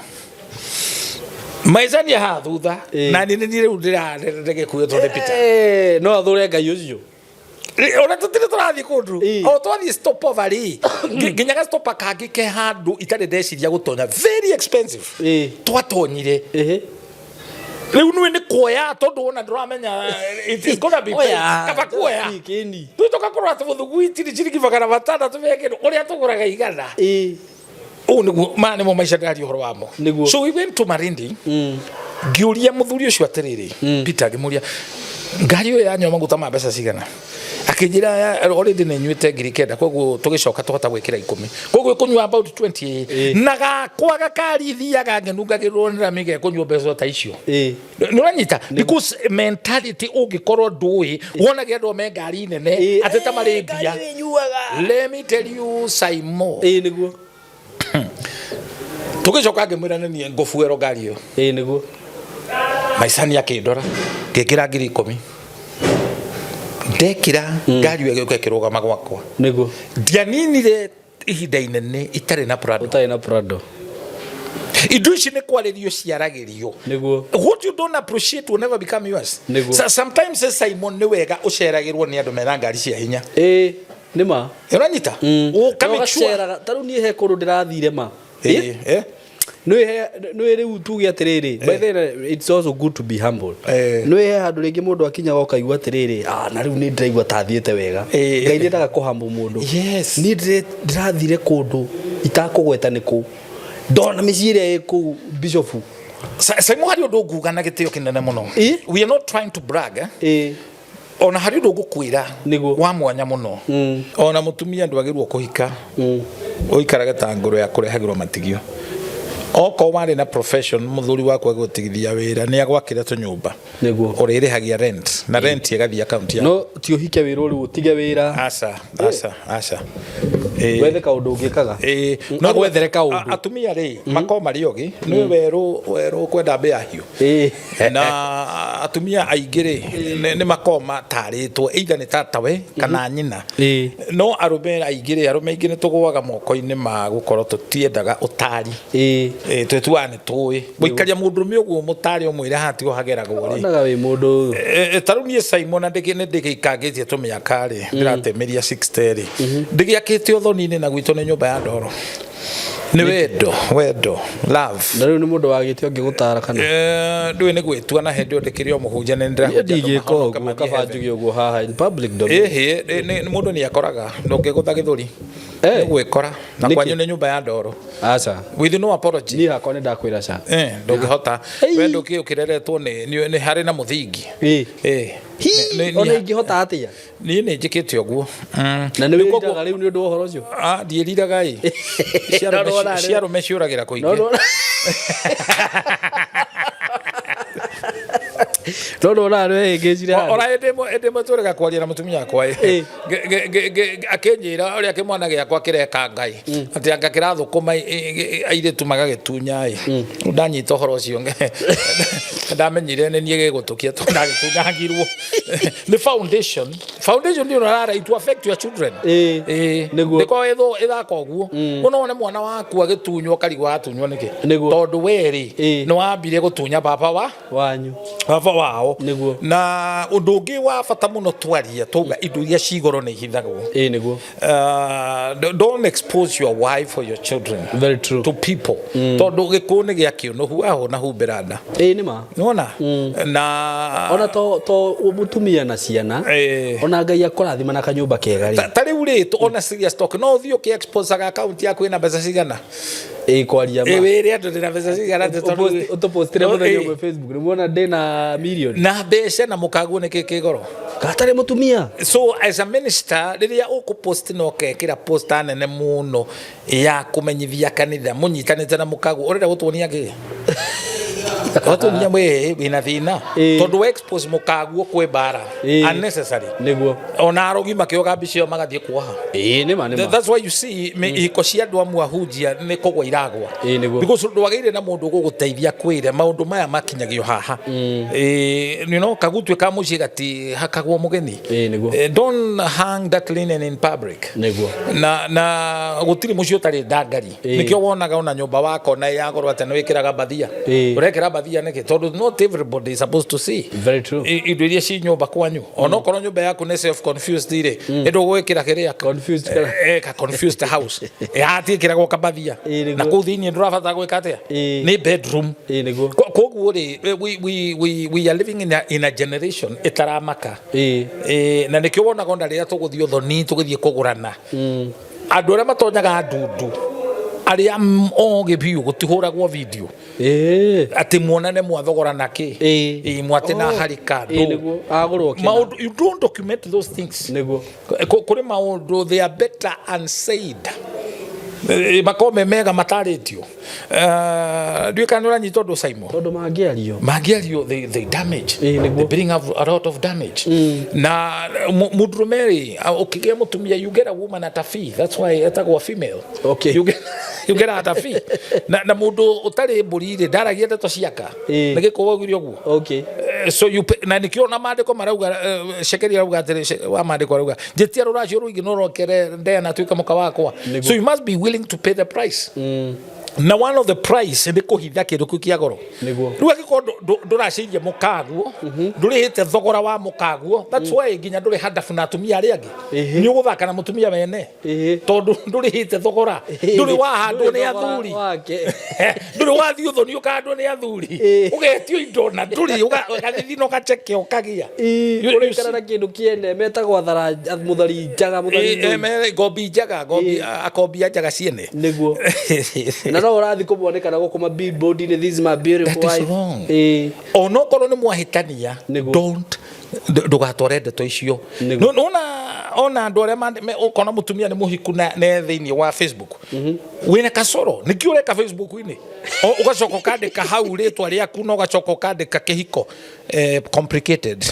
ha thutha na ni riu ndege kuyo tonde Peter no athure ngai ucio ona tutire turathi kundu o twathi stop overi nginyaga stop kangi ke handu itare ndeciria gutonya very expensive twatonyire riu nwe ni kuoya tondu ona nduramenya it is gonna be kaba kuoya tutoka kurwa tubuthugu itiri ciringi magana matana tumeke uria tuguraga igana ni mane mo maisha ndari horo wamo so we went to Marindi ngiuria muthuri ucio atiriri Peter ngimuria ngari yo yanyo maguta ma mbeca cigana akijira already nenyuite ngirikenda koguo tugicoka tuhota gwikira 10 koguo kunywa about 20 naga kwaga kari thiaga ngenungagirwo nira mige kunywa mbeca ta icio nuranyita because mentality ungikorwo ndui wonaga andu me ngari nene ateta mari mbia let me tell you SYMO niguo tugicoka ngimwira ni ngofuero ngari yo niguo maisani akindora ngekira 10 ndekira ngari yo gekirugama gwakwa niguo ndianinire ihinda inene itare na Prado indo ici ni kwaririo ciaragirio niguo what you don't appreciate will never become yours sometimes Simon ni wega uceragirwo ni andu mena ngari cia hinya nima uranyita ukamechura taru ni he kundu ndirathire ma no riu tuge atiriri by the way it's also good to be humble no he handu ringi mundu akinya gokaigua atiriri na riu ni ndiraigua tathiete wega ngai ndendaga kuhambu mundu ni ndirathire kundu itakugweta niku ndona miciria iku bishop SYMO hari undu ngugana gitio kinene muno we are not trying to brag ona hari undu ngukwira wa mwanya muno ona mutumia ndwagirwo kuhika uikaraga ta nguru ya kurehagirwo matigio oko wari na profession muthuri wakwa gutigithia wira ni agwakira tunyumba niguo uririhagia rent na rent igathia account ya no ti uhike wira uri utige wira asa wethe kaundu ungikaga no gwethere kaundu atumia ri mako mariogi ni weru kwenda mbia hiu na atumia aingire ni makoma taritwo either ni tatawe kana nyina no arume aingire arume ingine tugwaga moko-ini ma gukorwo tutiendaga utari twetuane tuwe muikaria mundurume uguo mutari omwire hati ohageragwo ri onaga wi mundu tarunie SYMO na ndigikangitie tumiakari ndiratemeria 6 ndigiakite uthoni-ini na gwito ni nyumba ya ndoro ni wendo love na riu ni mundu wagite ngigutara kana ndui ni gwitua na hindi ndikirio muhunja ni ndiragiko kabanjugi uguo haha in public domain ni mundu ni akoraga ndungigutha githuri ni gwikora na kwanyu ni nyumba ya ndoro acha with no apology ni hakwa ni ndakwira cha ndungihota wendo kiukireretwo ni hari na muthingi ona ingihota atia ni njikite oguo na ni wiraga riu ni undu wa horo ucio ndiiriraga ciarume ciuragira kuingi Todo la re ngecira ora ende tũrega kwaria na mutumia akwa akenjira uria kimwana giakwa kireka ngai ati anga kirathukuma aire tumaga gitunya ndanyita horo ucio ndamenyire ni nie gigutukia ndagitunyagirwo the foundation ndio rara to affect your children niko ithako guo unaone mwana waku agitunywo karigwa atunywo niki tondu weri no wambire gutunya baba wanyu wao na undu ungi wa bata muno twaria tuga indo iria cigoro ni hithagwo niguo don't expose your wife or your children very true to people tondu gikuni giakio no huaho na huberanda nima nona na ona to mutumia na ciana ona ngai akorathima na kanyumba kega ri tari uritu ona serious talk no thio ki expose account yaku ina mbeca cigana kwaria ma wiri andu ndina mbeca cigana utopostire muthenya mwe Facebook ni muona ndina million na mbeca na Mukaguo ni kigoro katare mutumia so as a minister riria ukupost no kekira post nene muno ya kumenyithia kanitha munyitanite na Mukaguo urenda gutwonia ki watu nyamwe bina thina tondu expose Mukaguo kwe bara unnecessary niguo ona arogi makioga bicio magathie kuoha nima that's why you see iko cia andu amwe ahunjia ni kogwa iragwa because ndwageire na mundu guguteithia kwire maundu maya makinyagio haha you know kagutwe ka muci gati hakagwo mugeni don't hang that linen in public niguo na gutiri muci utari ndangari nikio wonaga ona nyumba wako na yagorwa tene wikiraga bathia urekira bathia niki tondu not everybody is supposed to see very true indo iria ci nyumba kwanyu ona korwo nyumba yaku ni self confused ire ndo gwikira kiria confused house atikiragwo kabathia na ku thiini ndurabata gwika atia ni bedroom koguo ri we are living in a generation itaramaka na nikio wonaga ndaria tuguthio thoni tugithie kugurana andu aria matonyaga ndundu aria oge biu gutihuragwo video ati muonane mwathogora naki mwate na harika niguo agurwo kina you don't document those things niguo kuri maundu they are better unsaid makome mega mataritio ndikanura nyito ndo SYMO tondu mangiario they damage they bring a lot of damage na mudrumeri ukigia mutumia you get a woman at a fee that's why etagwa female you get at a fee na mundu utari burire ndaragia ndeto ciaka nigikuwagirio guo so you na nikiona mandiko marauga shekeria rauga wa mandiko rauga jetia ruracio ruigi no rokere ndena tuika muka wakwa so you must be willing to pay the price na one of the price ndi kuhitha kindu kia goro niguo riu agiko nduraciria Mukaguo ndurihite thogora wa Mukaguo that's why nginya nduri hadafu na atumia ari angi ni uguthaka na mutumia wene tondu ndurihite thogora nduri wahandwo ni athuri nduri wathio thoni ukandwo ni athuri ugetio indo na nduri ugathithi no gacheke ukagia urikara na kindu kiene metagwa thara muthari njaga muthari gombi njaga akombi njaga ciene niguo na urathi kubonekana gukuma billboard in this my beautiful wife ono korwo ni mwahitania don't ndugatware ndeto icio ona andu aria ukona mutumia ni muhiku na thiini wa Facebook wina kasoro nikio ureka Facebook-ini ugacoka ukandika hau ritwa riaku no ugacoka ukandika kihiko complicated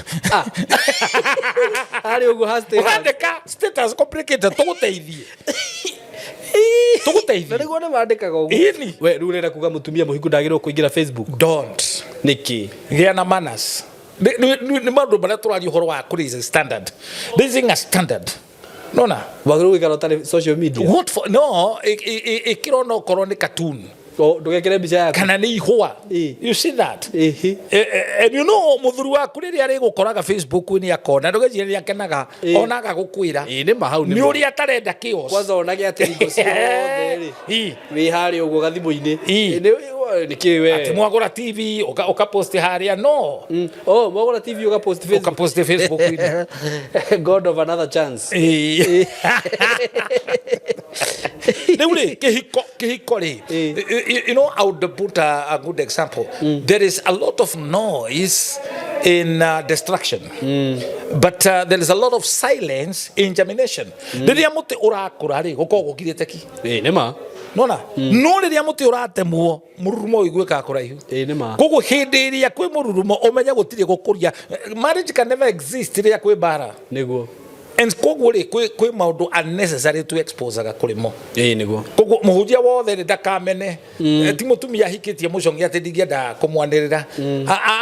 ari ugu hashtag ukandika status complicated tuguteithie tuguteithie niguo ni mandikaga ugu we riu urenda kuga mutumia muhiku ndagirwo kuingira Facebook don't niki gia na manners ni maundu maria turario horo wa kuraise standard this is a standard nona wagirwo gwikara utari social media what for no ikirona korwo ni cartoon ndugekere mbica yaku kana ni ihwa you see that and you know muthuru waku riria ari gukoraga Facebook ni akona ndugejire ri akenaga onaga gukwira ni mahau ni uri atarenda kios kwanza onage atiringo ciothe wi hari ugo gathimu-ini niki we ati mwagura TV ukapost haria no mwagura TV ukapost Facebook God of another chance Neule kihiko ri you know I would put a good example there is a lot of noise in destruction. But there is a lot of silence in germination. Riria muti urakura ri gukoragwo gukirite ki. Nima. Nona no riria muti uratemwo mururumo igwika kuraihu. Nima. Koguo hindi iria kwi mururumo umenya gutiri gukuria. Marriage can never exist riria kwi bara. Niguo. And koguo ri kwi maundu unnecessary to expose aga kurimo. Niguo. Koguo muhujia wothe ndakamene ti mutumia hikitie mucongi ati ndigienda kumwanirira.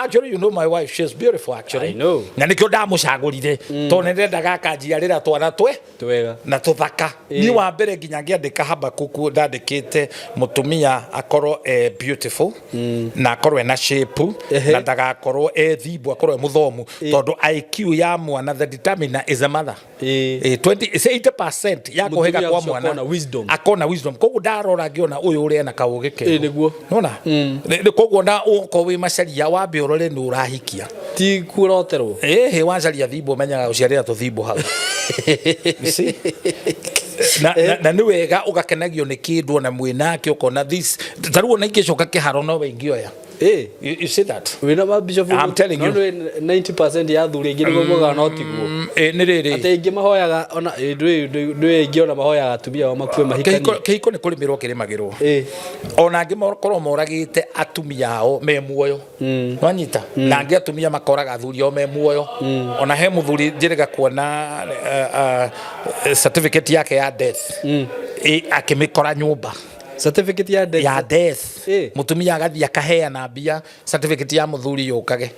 Actually, you know my wife, she's beautiful actually. I know. Na nikio ndamucagurire to nenda gakanjiarira twana twe twega na tuthaka ni wa mbere nginya ngiandika Habakuku ndandikite mutumia akorwo beautiful na akorwo na shape na ndagakorwo thimbu akorwo muthomu tondu IQ ya mwana the determiner is a mother. 80% ya kuhega kwa mwana akona wisdom koguo ndarora ngiona uyu uri na kauge ke niguo nona koguo na uko wi macaria wa mbiorore ni urahikia ti kuroterwo wacaria thimbu menyaga uciarira tuthimbu hau na ni wega ugakenagio ni kindu na mwinake ukona this taruo na ingicoka kiharo no wengioya you see that I'm telling you 90% ya thuri ingi niguo moga no tiguo ni riri ate ingi mahoyaga ona ndwe ingi ona mahoyaga atumia wa makue mahikani kihiko ni kurimirwo kirimagirwo ona angi makorwo moragite atumia ao me muoyo nwanyita na angi atumia makoraga thuri ao me muoyo ona he muthuri njirega kuona certificate yake ya death akimikora nyumba certificate ya death mutumia agathia kaheana mbia certificate ya muthuri yukage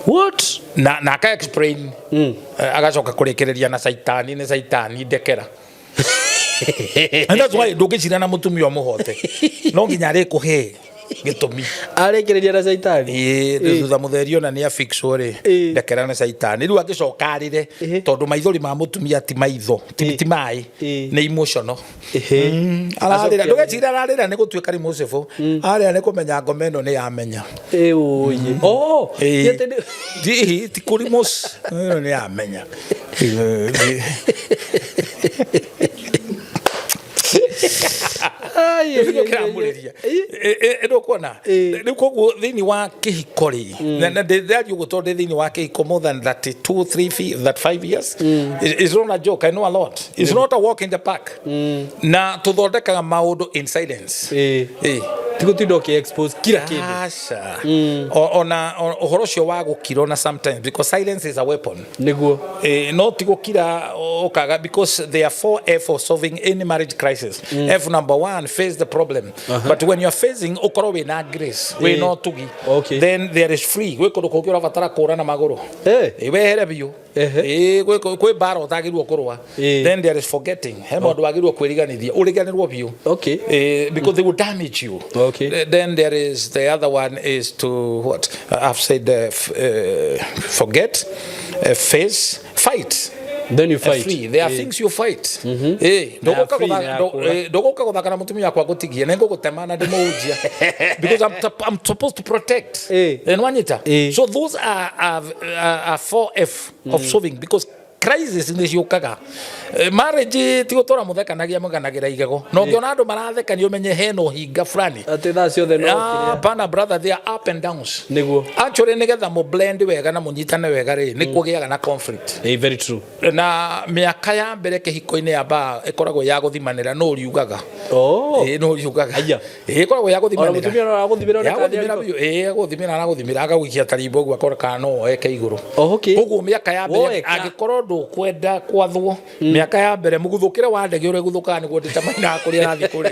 what na aka explain agacoka kurekereria na saitani ni saitani ndekera and that's why ndungicira na mutumia muhote no nginya ari kuhe gitumi arekereria na saitani thutha mutherio na ni afixwo ri ndekera na saitani riu agicoka arire tondu maithori ma mutumia ti maitho ti mai ni emotional ararira ndugecira ararira ni gutuika rimucifu arira ni kumenya ngome ino ni yamenya uye ti kurimus ino ni yamenya kuona ni koguo thini wa kihikori na ndethario gutonde thini wa kihiko more than 5 years is not a joke. I know a lot. It's not a walk in the park na tuthondekaga maundu in silence tigutinda ki expose kila kindu ona uhoro cio wa gukiro na sometimes because silence is a weapon niguo no tigukira okaga because there are 4 F for solving any marriage crisis. F number 1, face the problem. But when you're facing ukoro we na grace we no tugi then there is free we kundu kukira batara kura na maguru we here biu kwe baro tagirwo kurwa then there is forgetting he mundu wagirwo kwiriganithia uriganirwo biu because they will damage you. Then there is the other one is to what I've said forget, face, fight. Then you fight. There are things you fight. Ndogoka guthaka na mutumia kwa gutigia nengo gutemana ndimujia because I'm supposed to protect. Nwanyita. So those are 4F of solving because crisis ni ciukaga marriage ti gutora muthekanagia muganagira igego no ngiona andu maratheka ni umenye heno hinga fulani ati tha ciothe no pana brother they are up and downs niguo actually nigetha mu blend wega na munyitane wega ri ni kugiaga na conflict very true na miaka ya mbere kihiko-ini ya ba ikoragwo ya guthimanira no riugaga no riugaga ikoragwo ya guthimanira mutumia no aguthimira guthimira araguthimira agaguikia tarimbo gwa koraka no eke iguru koguo miaka ya mbere agikorwo kwenda kwathwo miaka ya mbere muguthukire wa ndege ure guthuka ni gwotita maina kuria rathi kuri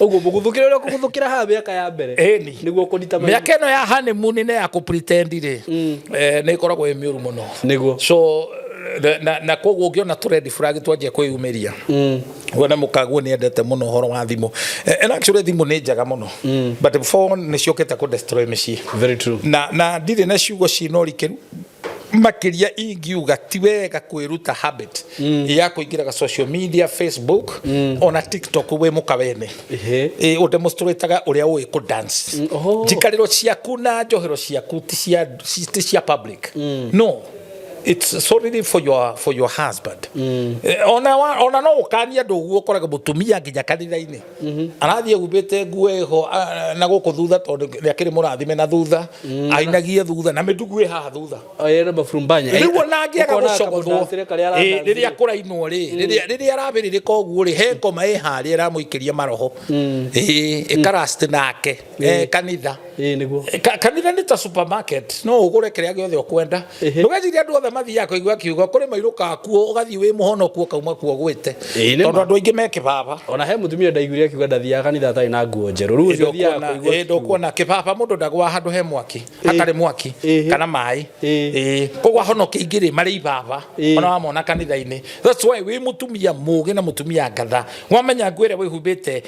uguo muguthukire ure kuguthukira ha miaka ya mbere niguo kunita maina miaka ino ya honeymoon ne ya ku pretend ri ni ikoragwo i miuru muno niguo so na koguo ngiona turedi flag twanjia kwiyumiria wona Mukaguo ni endete muno horo wa thimu and actually thimu ni njaga muno but before ni ciokete ku destroy machine very true na ndire na ciugo cinorikiru makiria ingiuga ti wega kwiruta habit ya kuingira social media Facebook ona TikTok we mukawene udemonstrataga uria uyi ku dance jikariro ciaku na njohero ciaku ti cia public no it's sorry for your husband. Ona no ukania ndugu ukoraga mutumia nginya kanitha-ini arathie ubite nguo na guku thutha tondu yakiri murathime na thutha ainagie thutha na mindugu haha thutha oyera mafurumbanya riu nangiaga gucogothwo riria kurainwo riria arabiririka uguo ri he ngoma ihari iramuikiria maroho ikarasti nake kanitha niguo kanitha ni ta supermarket no ugure kiria giothe ukwenda ndugaciria andu othe mathiaga kuigua kiugo kuri mairuka kuo ugathii wi muhono kuo kauma kuo gwite tondu andu aingi me kibaba ona he mutumia ndaiguria kiugo ndathiaga kanitha atari na nguo njeru riu ucio thiaga kuigua ndukuona kibaba mundu ndagwa handu he mwaki hatari mwaki kana mai kogwa honokia ingiri mari ibaba ona wamona kanitha-ini. That's why wi mutumia mugi na mutumia ngatha wamenya ngwire wihumbite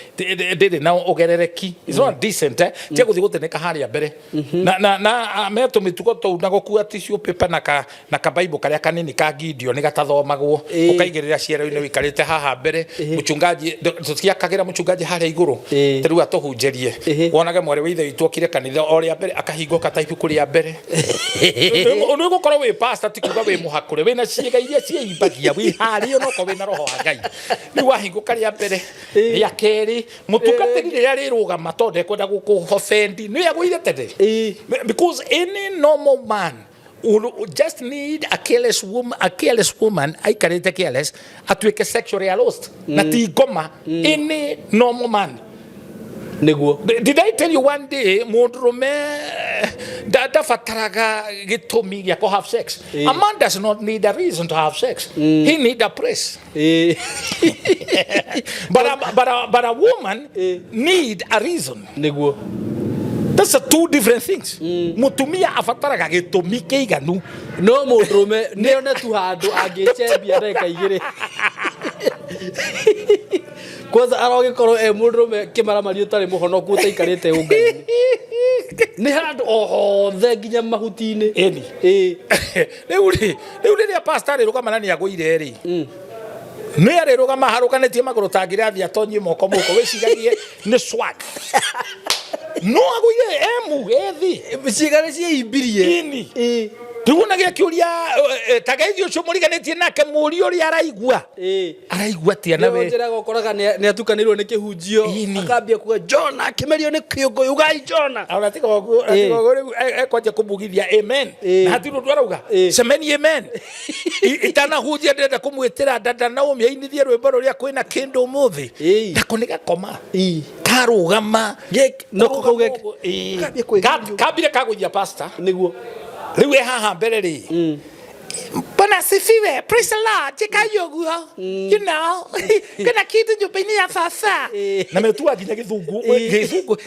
ndiri na ugerereki it's not decent tia guthi guteneka haria mbere na meto mitugo to na gukua tissue paper na ka bible karia kanini ka Gideon gatathomagwo ukaigirira ciero-ini wikarite haha mbere muchungaji tukiakagira muchungaji haria iguru riu atuhunjerie wonage mwari wa ithe witu okire kanitha oria mbere akahingo kataibu kuria mbere onu gukorwo wi pastor tikuga wi muhakure wina ciiga iria ciimbagia wi haria no ko wina roho wa Ngai riu wahingo karia mbere ya keri mutungatiri riria rirugama tonde kwenda gukuhofendi ni agwire tete because any normal man would just need a careless woman aikarite careless atuike sexually aroused na ti ngoma any normal man niguo. Did I tell you one day mundurume ndabataraga gitumi gya ko have sex? A man does not need a reason to have sex. He need a praise. But a woman need a reason. Niguo. That's two different things. Mutumia afataraga gitumi kiiganu no mundurume nione tu handu angicembia ndeka igiri kwanza arogikorwo mundurume kimaramari utari muhonoku utaikarite ungai ni handu ohothe nginya mahuti-ini riu riria pastor rugama ni agwire ri ni ari rugama harukanetie maguru tangirathi atonyie moko wiciragie ni swag no agwire emu ethi cigare ciimbirie ini tugunagia kiuria tagaithio cio muriganetie nake muri uri araigua tia nawe njira gokoraga ni atukanirwo ni kihunjio akambia kuga Jona kimerio ni Kiugo ugai Jona ona tiko ekwaje kubugithia amen na hatiru ndwarauga semeni amen itana hujia ndenda kumwitira dada Naomi ainithie rwimbo ruria kwina kindu muthi ndakuniga koma karugama no kugauge kabire kagujia pastor niguo riu haha mbere ri Bwana sifiwe, praise the Lord, Kiugo, you know, kana kitu nyumba-ini ya sasa na metua nginya githungu,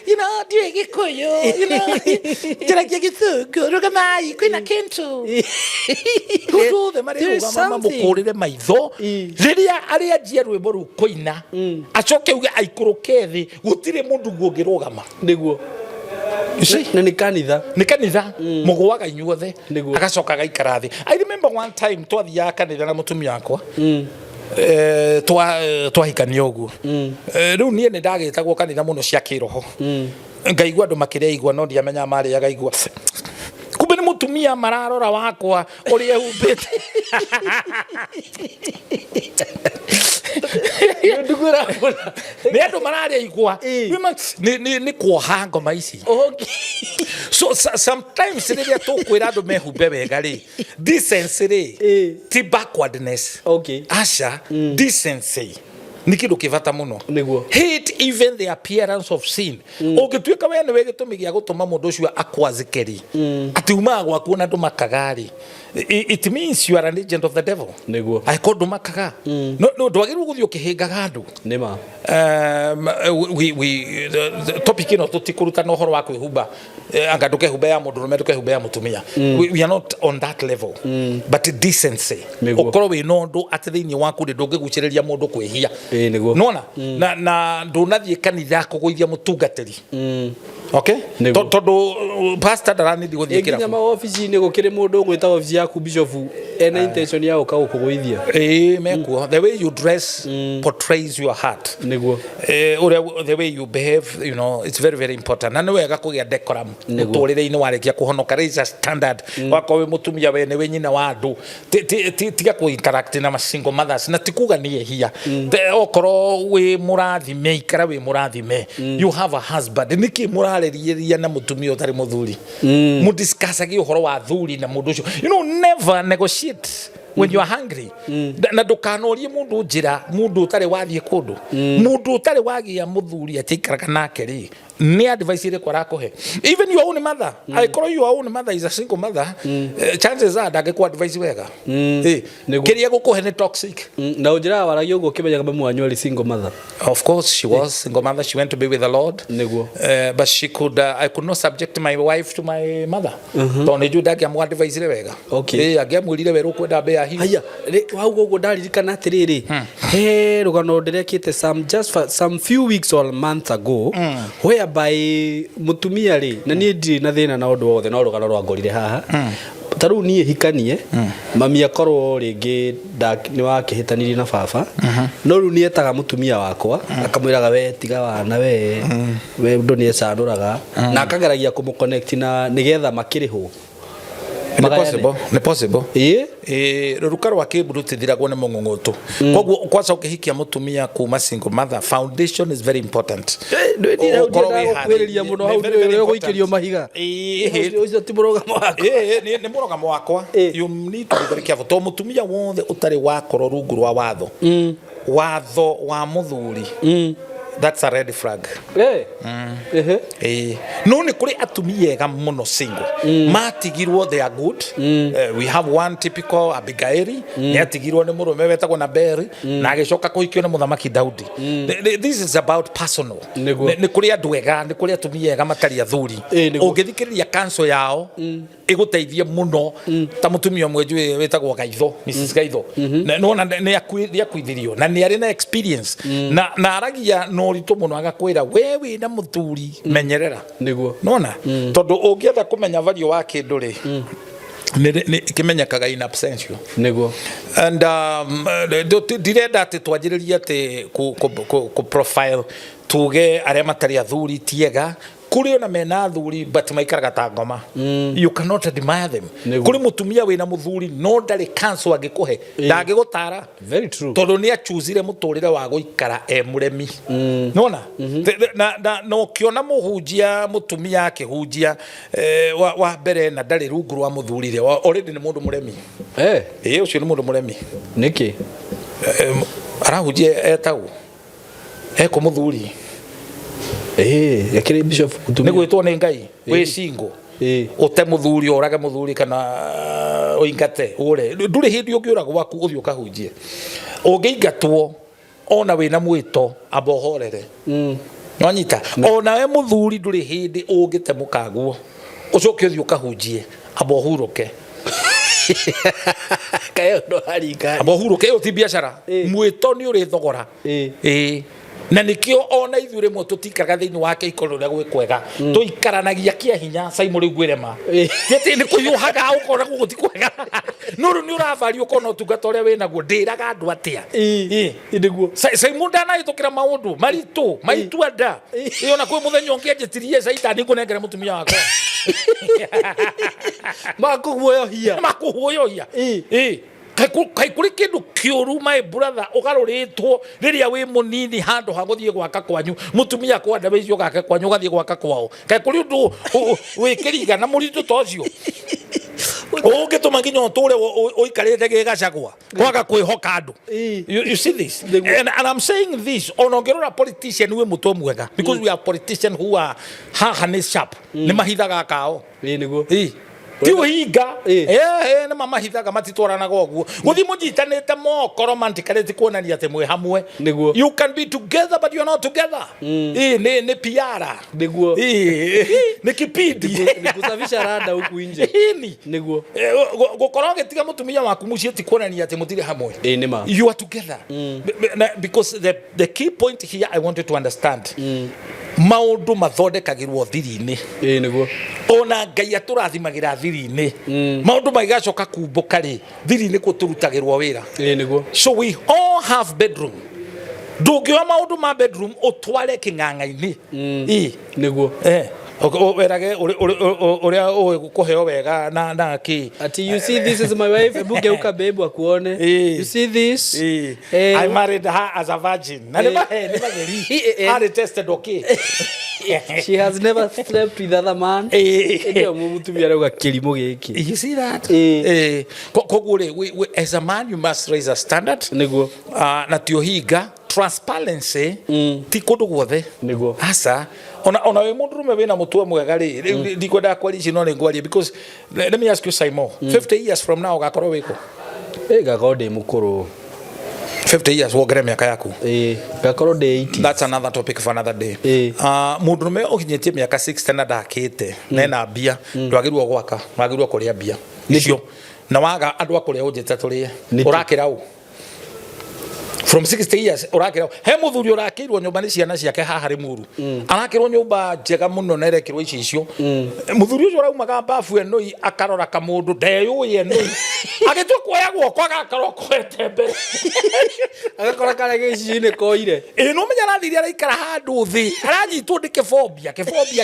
you know, ndiwe Kikuyu, you know, njaragia githungu rugamai kwina kintu tuthuthe mari rugama mukurire maitho riria aria njia rwimbo ru kuina acoke uge aikuruke thi gutire mundu ngungirugama niguo na ni kanitha mugwaga inyuothe agacoka gaikara thi. I remember one time twathia kanitha na mutumia wakwa twahikania uguo riu nie ni ndagitagwo kanitha muno cia kiroho ngaigua andu makiria igua no ndiamenya mari agaigua kumbe ni mutumia mararora wakwa uri ehumbite ni andu mararia igua ni kuoha ngoma ici so sometimes riria tukwira andu mehumbe wega ri decency ri ti backwardness asha decency ni kindu kivata muno hate even the appearance of sin ungituika we ni we gitumi gia gutuma mundu ucio akwazikeri ati uma gwa kuona andu makagari it means you are an agent of the devil niguo ai kondu makaga no ndwagiru guthio ukihingaga andu nima the topic ino tutikuruta no horo wa kwihumba anga ndukehumba ya mundu rume ndukehumba ya mutumia we are not on that level but decency ukorwo we no ndu ati thiini waku ndungiguciriria mundu kwihia nona na ndunathie kanitha kuguithia mutungatiri Okay? Tondu pastor darani ndi guthie kira. Nginya ma office ni gukire mundu gwita office yaku bishop ena intention ya ukugwithia. Mekuo the way you dress portrays your heart. Niguo. The way you behave, you know, it's very very important. Na ni wega kugia decorum. Muturire-ini warekia kuhonoka raise a standard. Wako we mutumia we ni we nyina wa andu. Tiga ku interact na single mothers na tikuga ni hia. Okoro we murathime ikara we murathime. You have a husband. Niki murareriria na mutumia utari muthuri. Mu discuss agi uhoro wa thuri na mundu ucio. You know, never negotiate when you are hungry. Na ndukanorie mundu njira, mundu utari wathie kundu. Mundu utari wagia muthuri atikaraga nake ri. Ni advice ile kwa rakohe. Even your own mother. I call your own mother is a single mother. Chances are dage kwa advice wega. Kiria gukuhe ni toxic. Na ujira waragi ugo kimenyaga mamu wanyu ari single mother. Of course she was single mother. She went to be with the Lord. But she could I could not subject my wife to my mother. Tone ju dage amu advice ile wega. Okay. Agiamwirire weru kwenda be ahi. Haya, waugo ugo ndaririkana atiriri. He rugano ndirekite some few weeks or months ago where by mutumia ri na ni ndi na thina na undu wothe no rugano rwa ngorire haha taru nie hikanie mami akorwo ringi ni wakihitanirie na baba no ru nietaga mutumia wakwa akamwiraga we tiga wana we ndo ni ecanuraga na akageragia kumuconnect na nigetha makirihwo. Ni possible. Ruka rwa kiburu tithiragwo ni mung'ung'utu. Koguo kwaca ukihikia mutumia kuma single mother, foundation is very important. Kwiriria muno hau ni guikirio mahiga. Ucio ti murogamo wakwa. Ni murogamo wakwa. You need to be very careful. To mutumia wothe utari wakoro rungu rwa watho. Watho wa muthuri. That's a red flag. No ni kuri atumia ega muno single. Matigirwo they are good. We have one typical Abigaili. Ni atigirwo ni murume wetagwo na Beri na agicoka kuhikio ni muthamaki Daudi. This is about personal. Ni kuri andu ega, ni kuri atumia ega matari athuri. Ungithikiriria counsel yao iguteithie muno ta mutumia mwe njui wetagwo Gaitho, Mrs. Gaitho. No na ni akuithirio na ni ari na experience. Na aragia no ritu muno agakwira wewe na muthuri menyerera niguo nona tondu ungietha kumenya value wa kindu ri ni kimenyakaga in absentia niguo and direnda ati twanjiririe ati ku profile tuge aria matari athuri tiega kuri ona mena thuri but maikaraga ta ngoma. You cannot admire them. Kuri mutumia wina muthuri no ndari cancel agikuhe ndagigutara. Very true. Tondu ni achuzire muturire wa guikara muremi. Nona na no kiona muhunjia mutumia akihunjia wa mbere na ndari rungu rwa muthurire already ni mundu muremi. Ucio ni mundu muremi. Niki arahunjia etagwo eko muthuri yakire bishop ni gwitwo ni Ngai we single ute muthuri orage muthuri kana oingate ure nduri hindi ungiuraga waku uthio kahunjie ungiingatwo ona wina mwito abohorere nwanyita ona we muthuri nduri hindi ungite Mukaguo ucoke uthio kahunjie abohuruke kayo ndo harika abohuruke yo ti biashara mwito ni uri thogora na nikio ona ithure mo tutikaraga thiini wake ikoro ria gwikwega tuikaranagia kia hinya SYMO riu gwirema gete ni kuyuhaga ukora gutikwega nuru ni uravario kono tungata uria wina guo ndiraga andu atia niguo SYMO ndana itukira maundu maritu maitu ada iyo na kwi muthenya ungianjitirie saitani ngunengere mutumia wakwa makuguoyohia kai kuri kindu kiuru my brother ugaruritwo riria wi munini handu ha guthie gwaka kwanyu mutumia kwa ndabecio gake kwanyu gathie gwaka kwao kai kuri ndu wikiriga na muritu tocio ungituma nginya uture uikarite gigacagwa kwaga kwihoka andu. You see this and I'm saying this onongerora politician we mutwe mwega because we are politicians who are haha sharp ni mahithaga kao niguo Tiu higa na mama hithaga matitwaranaga oguo guthi munyitanite moko romantically kuonania ati mwe hamwe niguo you can be together but you are not together ni piara niguo ni kipindi ni kusafisha rada huku nje niguo gukora gitiga mutumia waku mucie ti kuonania ati mutire hamwe nima you are together because the key point here I wanted to understand maundu mathondekagirwo thiri-ini niguo ona ngai atũrathimagira thiri-ini maundu maigacoka kumbũka ri thiri-ini kũtũrutagĩrwo wĩra niguo so we all have bedroom ndũngĩoya maundu ma bedroom ũtware kĩng'ang'a-inĩ niguo werage uria kuheo wega na ki ati you see this is my wife ebugeuka babe akuone you see this I married her as a virgin na never had tested okay she has never slept with other man ndio mutumia rauga kilimo giki you see that kogure as a man you must raise a standard niguo na tio hinga transparency ti kundu guothe niguo asa ona we mundurume wina mutwe mwega ri ndikwenda kwarici no ngwarie because let me ask you SYMO 50 years from now gakorwo wiko gakorwo ndi mukuru 50 years wogere miaka yaku gakorwo ndi 80 that's another topic for another day mundurume ukinyetie miaka 60 na ndakite na mbia ndwagirwo gwaka wagirwo kuria mbia nicio na waga andu akuria unjeta turie urakira u from 60 years urakira he muthuri urakirwo nyumba ni ciana ciake haha ri muru arakirwo nyumba njega muno na erekirwo icio muthuri ucio raumaga bafu enoi akarora kamundu ndeyu enoi agitwa kuoya guoko agakorwo kwete mbere agakora kare gicini koire no menya rathiri araikara handu thi aranyitwo ndi kefobia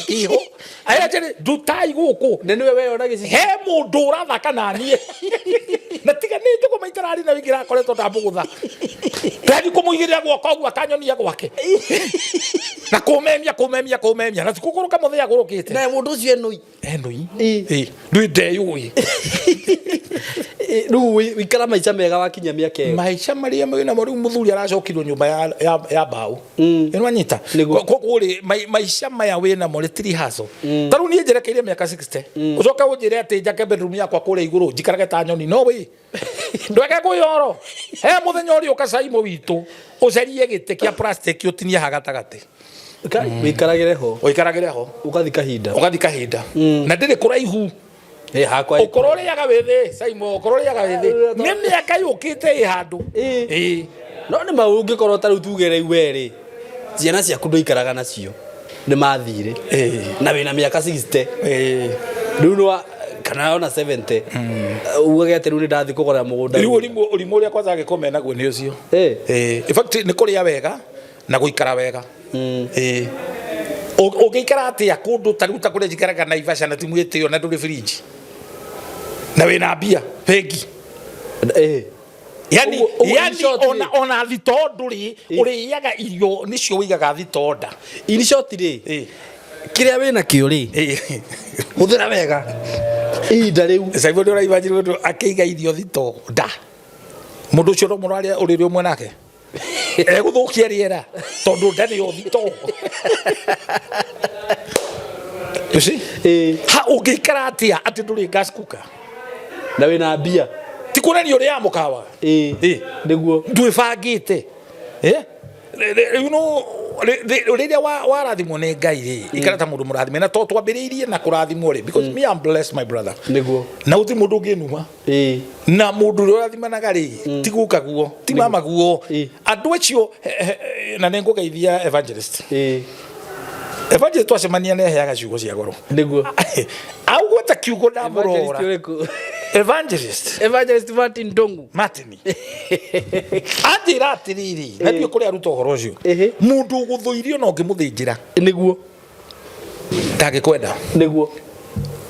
kiho ayaje dutai guku ne niwe we ona gicini he mundu urathaka na nie na tiga ni tuko maitarari na wingira koretwo ndambugutha Tadi kumuigiria guoko gwa kanyonia gwake na kumemia na tukukuruka muthia gurukite na mundu ucio enoi ndui ndeyui ru wikara maica mega wakinya miaka maica maria mwina muri muthuri aracokirwo nyumba ya mbao ino anyita koguri maica maya wina muri tiri haso taru nie njerekeire miaka 60 ucoka unjire ati njake bedroom yakwa kure iguru njikarage ta nyoni no we ndweke kuyoro he muthenya uri uka SYMO witu ucerie gite kia plastic utinie hagatagate wikaragire ho ugathi kahinda na ndiri kuraihu hakwa ukororiaga withi SYMO ukororiaga withi ni miaka yukite handu no ni maungikorwo taru tugere iweri ciana ciaku ndoikaraga nacio ni mathire na wina miaka 60 riu no kana ona 70 ugage ati riu ni ndathi kugora mugunda riu urimu ria kwanza agikome naguo ni ucio in fact ni kuria wega na guikara wega ugiikara atia kundu taruta kuria jikaraga na Ivasha na timu yetio na nduri fridge na wina mbia pegi yani ona thitonduri uriaga irio nicio wigaga thitonda ini short ri kiria wina kio ri huthira wega ida riu SYMO ndura ibanjiri ndu akiiga irio thitonda mundu ucio no muraria uririo mwe nake guthukia riera tondu ndani yo thito you see ha ungikara atia ati nduri gas cooker na wina mbia ti kuonania uri ya mukawa niguo ndwibangite you know riria warathimwo ni ngai ri ikara ta mundu murathime na to twambiriirie na kurathimwo ri because me I'm blessed my brother niguo na uti mundu nginuma na mundu urathimanaga ri ti guka guo ti mama guo andu acio na nengugeithia evangelist evangelist twacemania ne heaga ciugo cia goro niguo au ta Kiugo ndamurora evangelist Martin Ndung'u Martin atira atiriri na dio kuri aruta uhoro ucio mundu guthuirio no ngimuthinjira niguo ndagikwenda niguo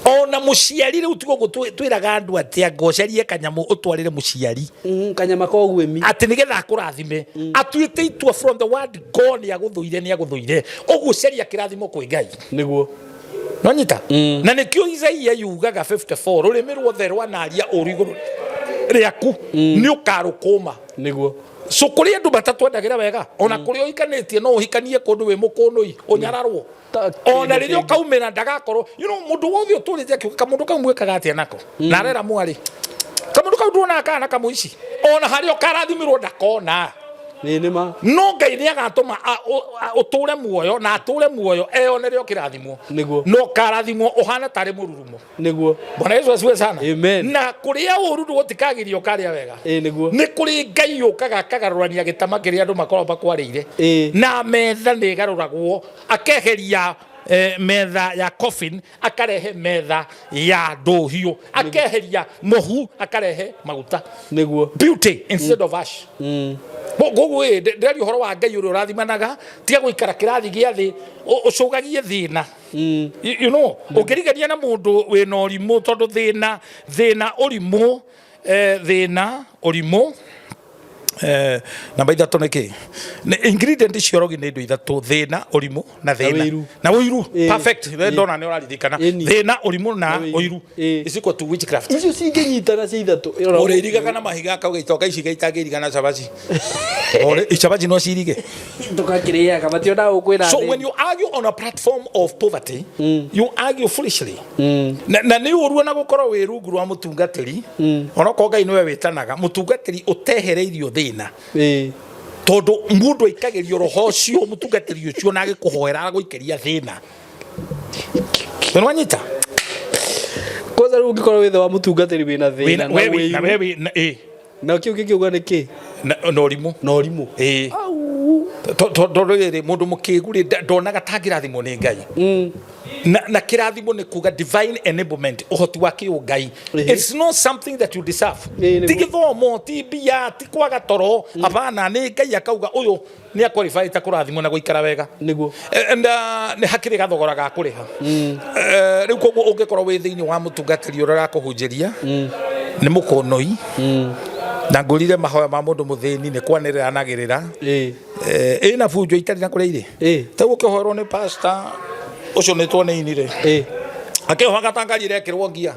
ona muciari riu tigo gutwiraga andu atia ngocerie kanyamu utwarire muciari kanyama kogwemi ati nigetha akurathime atuite itua from the word God ya guthuire uguceria kirathimo kwi ngai niguo nonyita na nikio Isaia yugaga 54 rurimi ruothe rwanaria uriguru riaku ni ukarukuma niguo so kuri andu batatwendagira wega ona kuri oikanitie no uhikanie kundu wi mukunui unyararwo ona ririo kaumena ndagakorwo you know mundu wothe uturite kamundu kamwekaga atia nako na rera mwari kamundu kau ndona kana kamuici ona hario karathimirwo ndakona ni nima no Ngai ni agatuma uture muoyo na ature muoyo eonerio kirathimo niguo no karathimo uhana tari mururumo niguo Bwana Yesu asiwe sana amen na kuria uru gutikagirio karia wega niguo ni kuri Ngai yukaga kagarurania gitama kiria andu makorwo bakwarire na metha ni garuragwo akeheria metha ya coffin akarehe metha ya ndohio akeheria mohu akarehe maguta niguo beauty instead of ash gogo ndari horo wa Ngai uri urathimanaga tiga guikara kirathi gia thi ucugagie thina you know ukirigania na mundu wina urimu tondu thina urimu thina urimu namba ithatu niki ingredient ciorogi ni indo ithatu thina urimu na thina na uiru perfect ndona ni uraririkana thina urimu na uiru is equal to witchcraft icio cinginyitana cia ithatu uririgaga na mahiga kauga itoka ici gaitagiriga na cabaci ore icabaci no cirige ndukakiriaga mationa ukwira so when you argue on a platform of poverty you argue foolishly na ni urua na gukorwo wi rungu rwa mutungatiri ona ko Ngai niwe witanaga mutungatiri utehereirio thina tondu mundu aikagirio roho cio mutungatiri ucio na agikuhoera guikeria thina nwanyita kwanza ungikorwo withe wa mutungatiri wina thina na wewe na kiu kiugo niki no rimu tondu riri mundu mukiguri ndonaga tangirathimo ni Ngai na kirathimo ni kuga divine enablement uhoti wa kiungai it's not something that you deserve tigithomo tibia tikwaga toro abana ni Ngai akauga uyu ni qualified ta kurathimo na guikara wega niguo and ni hakiri gathogora ga kuriha riu koguo ungikorwo wi thiini wa mutungatiri urara kuhunjiria ni mukonoi na ngurire mahoya ma mundu muthini ni kwanirira nagirira na bunjo itari na kuria iri taguo kihoro ni pastor ucio ni twone inire akeho agatangari rekirwo ngia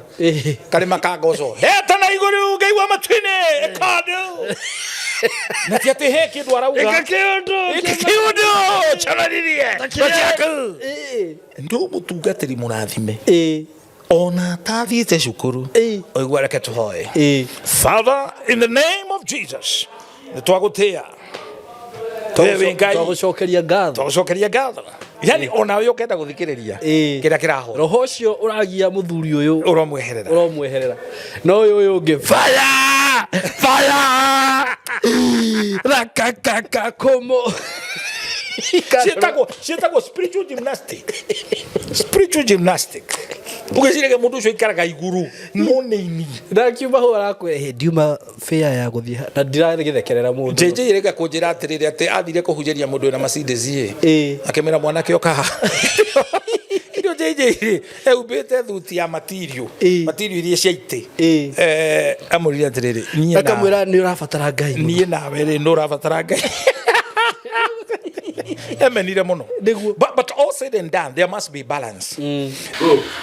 kari makangoco heta na iguru ngeigwa matwine ekado na tiate he kindu arauga ikiundu chararirie takiaku ndu mutungatiri murathime ona tathiite cukuru oigwa reke tuhoe Father in the name of Jesus twagutia twagucokeria ngatho yani ona yo kenda guthikiriria kira kiraho roho ucio uragia muthuri uyu uromweherera no uyu ungi fire rakakaka komo Shetago spiritual gymnastic ugecirege mundu ucio ikaraga iguru munini ndakiuma ho arakwehe ndiuma fair ya guthia na ndiragethekerera mundu jeje irega kunjira atiriri ati athire kuhujeria mundu na Mercedes akemera mwanake okaha ndio jeje eubete thuti ya material iria ciaite amurira atiriri niye akamwira ni urabatara Ngai niye nawe ri no urabatara Ngai but all said and done, there must be balance.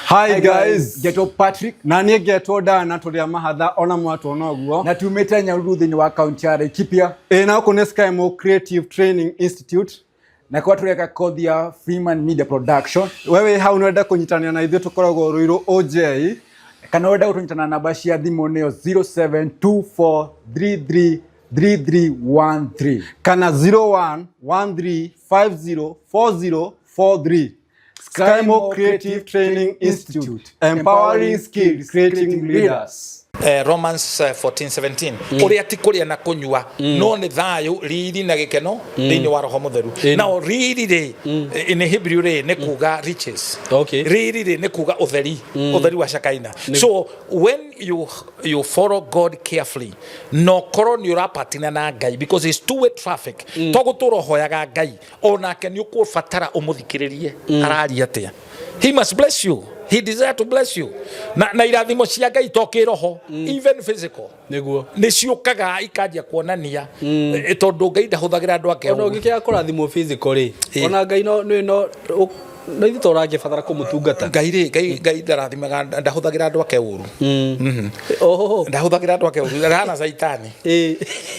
Hi guys, Geto Patrick na nie Geto Dana turia mahatha ona mwatu onoguo na tumete Nyaruru thini wa county ya Laikipia na uko ne SYMO Creative Training Institute na kwa tureka kothi ya Freeman Media Production. Wewe ha unaweza kunyitania na ithuĩ tukoragwo Uriru OJ kana wenda kunyitana na namba cia thimu neo 0724333313 kana 0113504043. SYMO Creative Training Institute, empowering skills, creating leaders. Romans 14:17 uria ti kuria na kunywa no ni thayu riri na gikeno thini wa roho mutheru now riri in Hebrew ni kuga riches riri ni kuga utheri wa shakaina so when you follow God carefully no korwo ni urapatina na Ngai because it's two-way traffic toguturo hoyaga Ngai onake ni ukubatara umuthikiririe arari atia he must bless you. He desires to bless you. Na irathimo cia Ngai tokiroho even physical. Niguo. Ni ciukaga ikanjia kuonania tondu Ngai ndahuthagira andu ake. Ona ungikia kurathimo physically. Ona Ngai no na ithu torange fatara kumutungata. Ngai ndarathimaga ndahuthagira andu ake uru. Ndahuthagira andu ake uru. Rana saitani.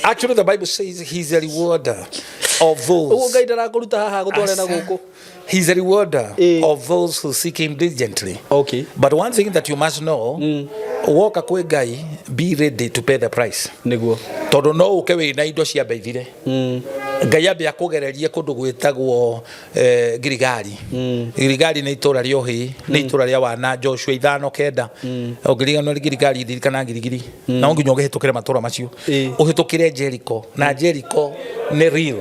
Actually the Bible says he's a rewarder of those. Ngai ndarakuruta haha gutware na guku. He's a rewarder of those who seek him diligently. Okay. But one thing that you must know, woka kwe Ngai, be ready to pay the price. Niguo. Tondu no uke wina indo cia beithire. Ngai ambe akugererie kundu gwitagwo Girigari. Girigari ni itura ria uhi, ni itura ria wana Joshua 5:9. Ongirigano Girigari ndirikana Girigiri. Na onginya ugehitukire matura macio. Uhitukire Jericho. Na Jericho ni real.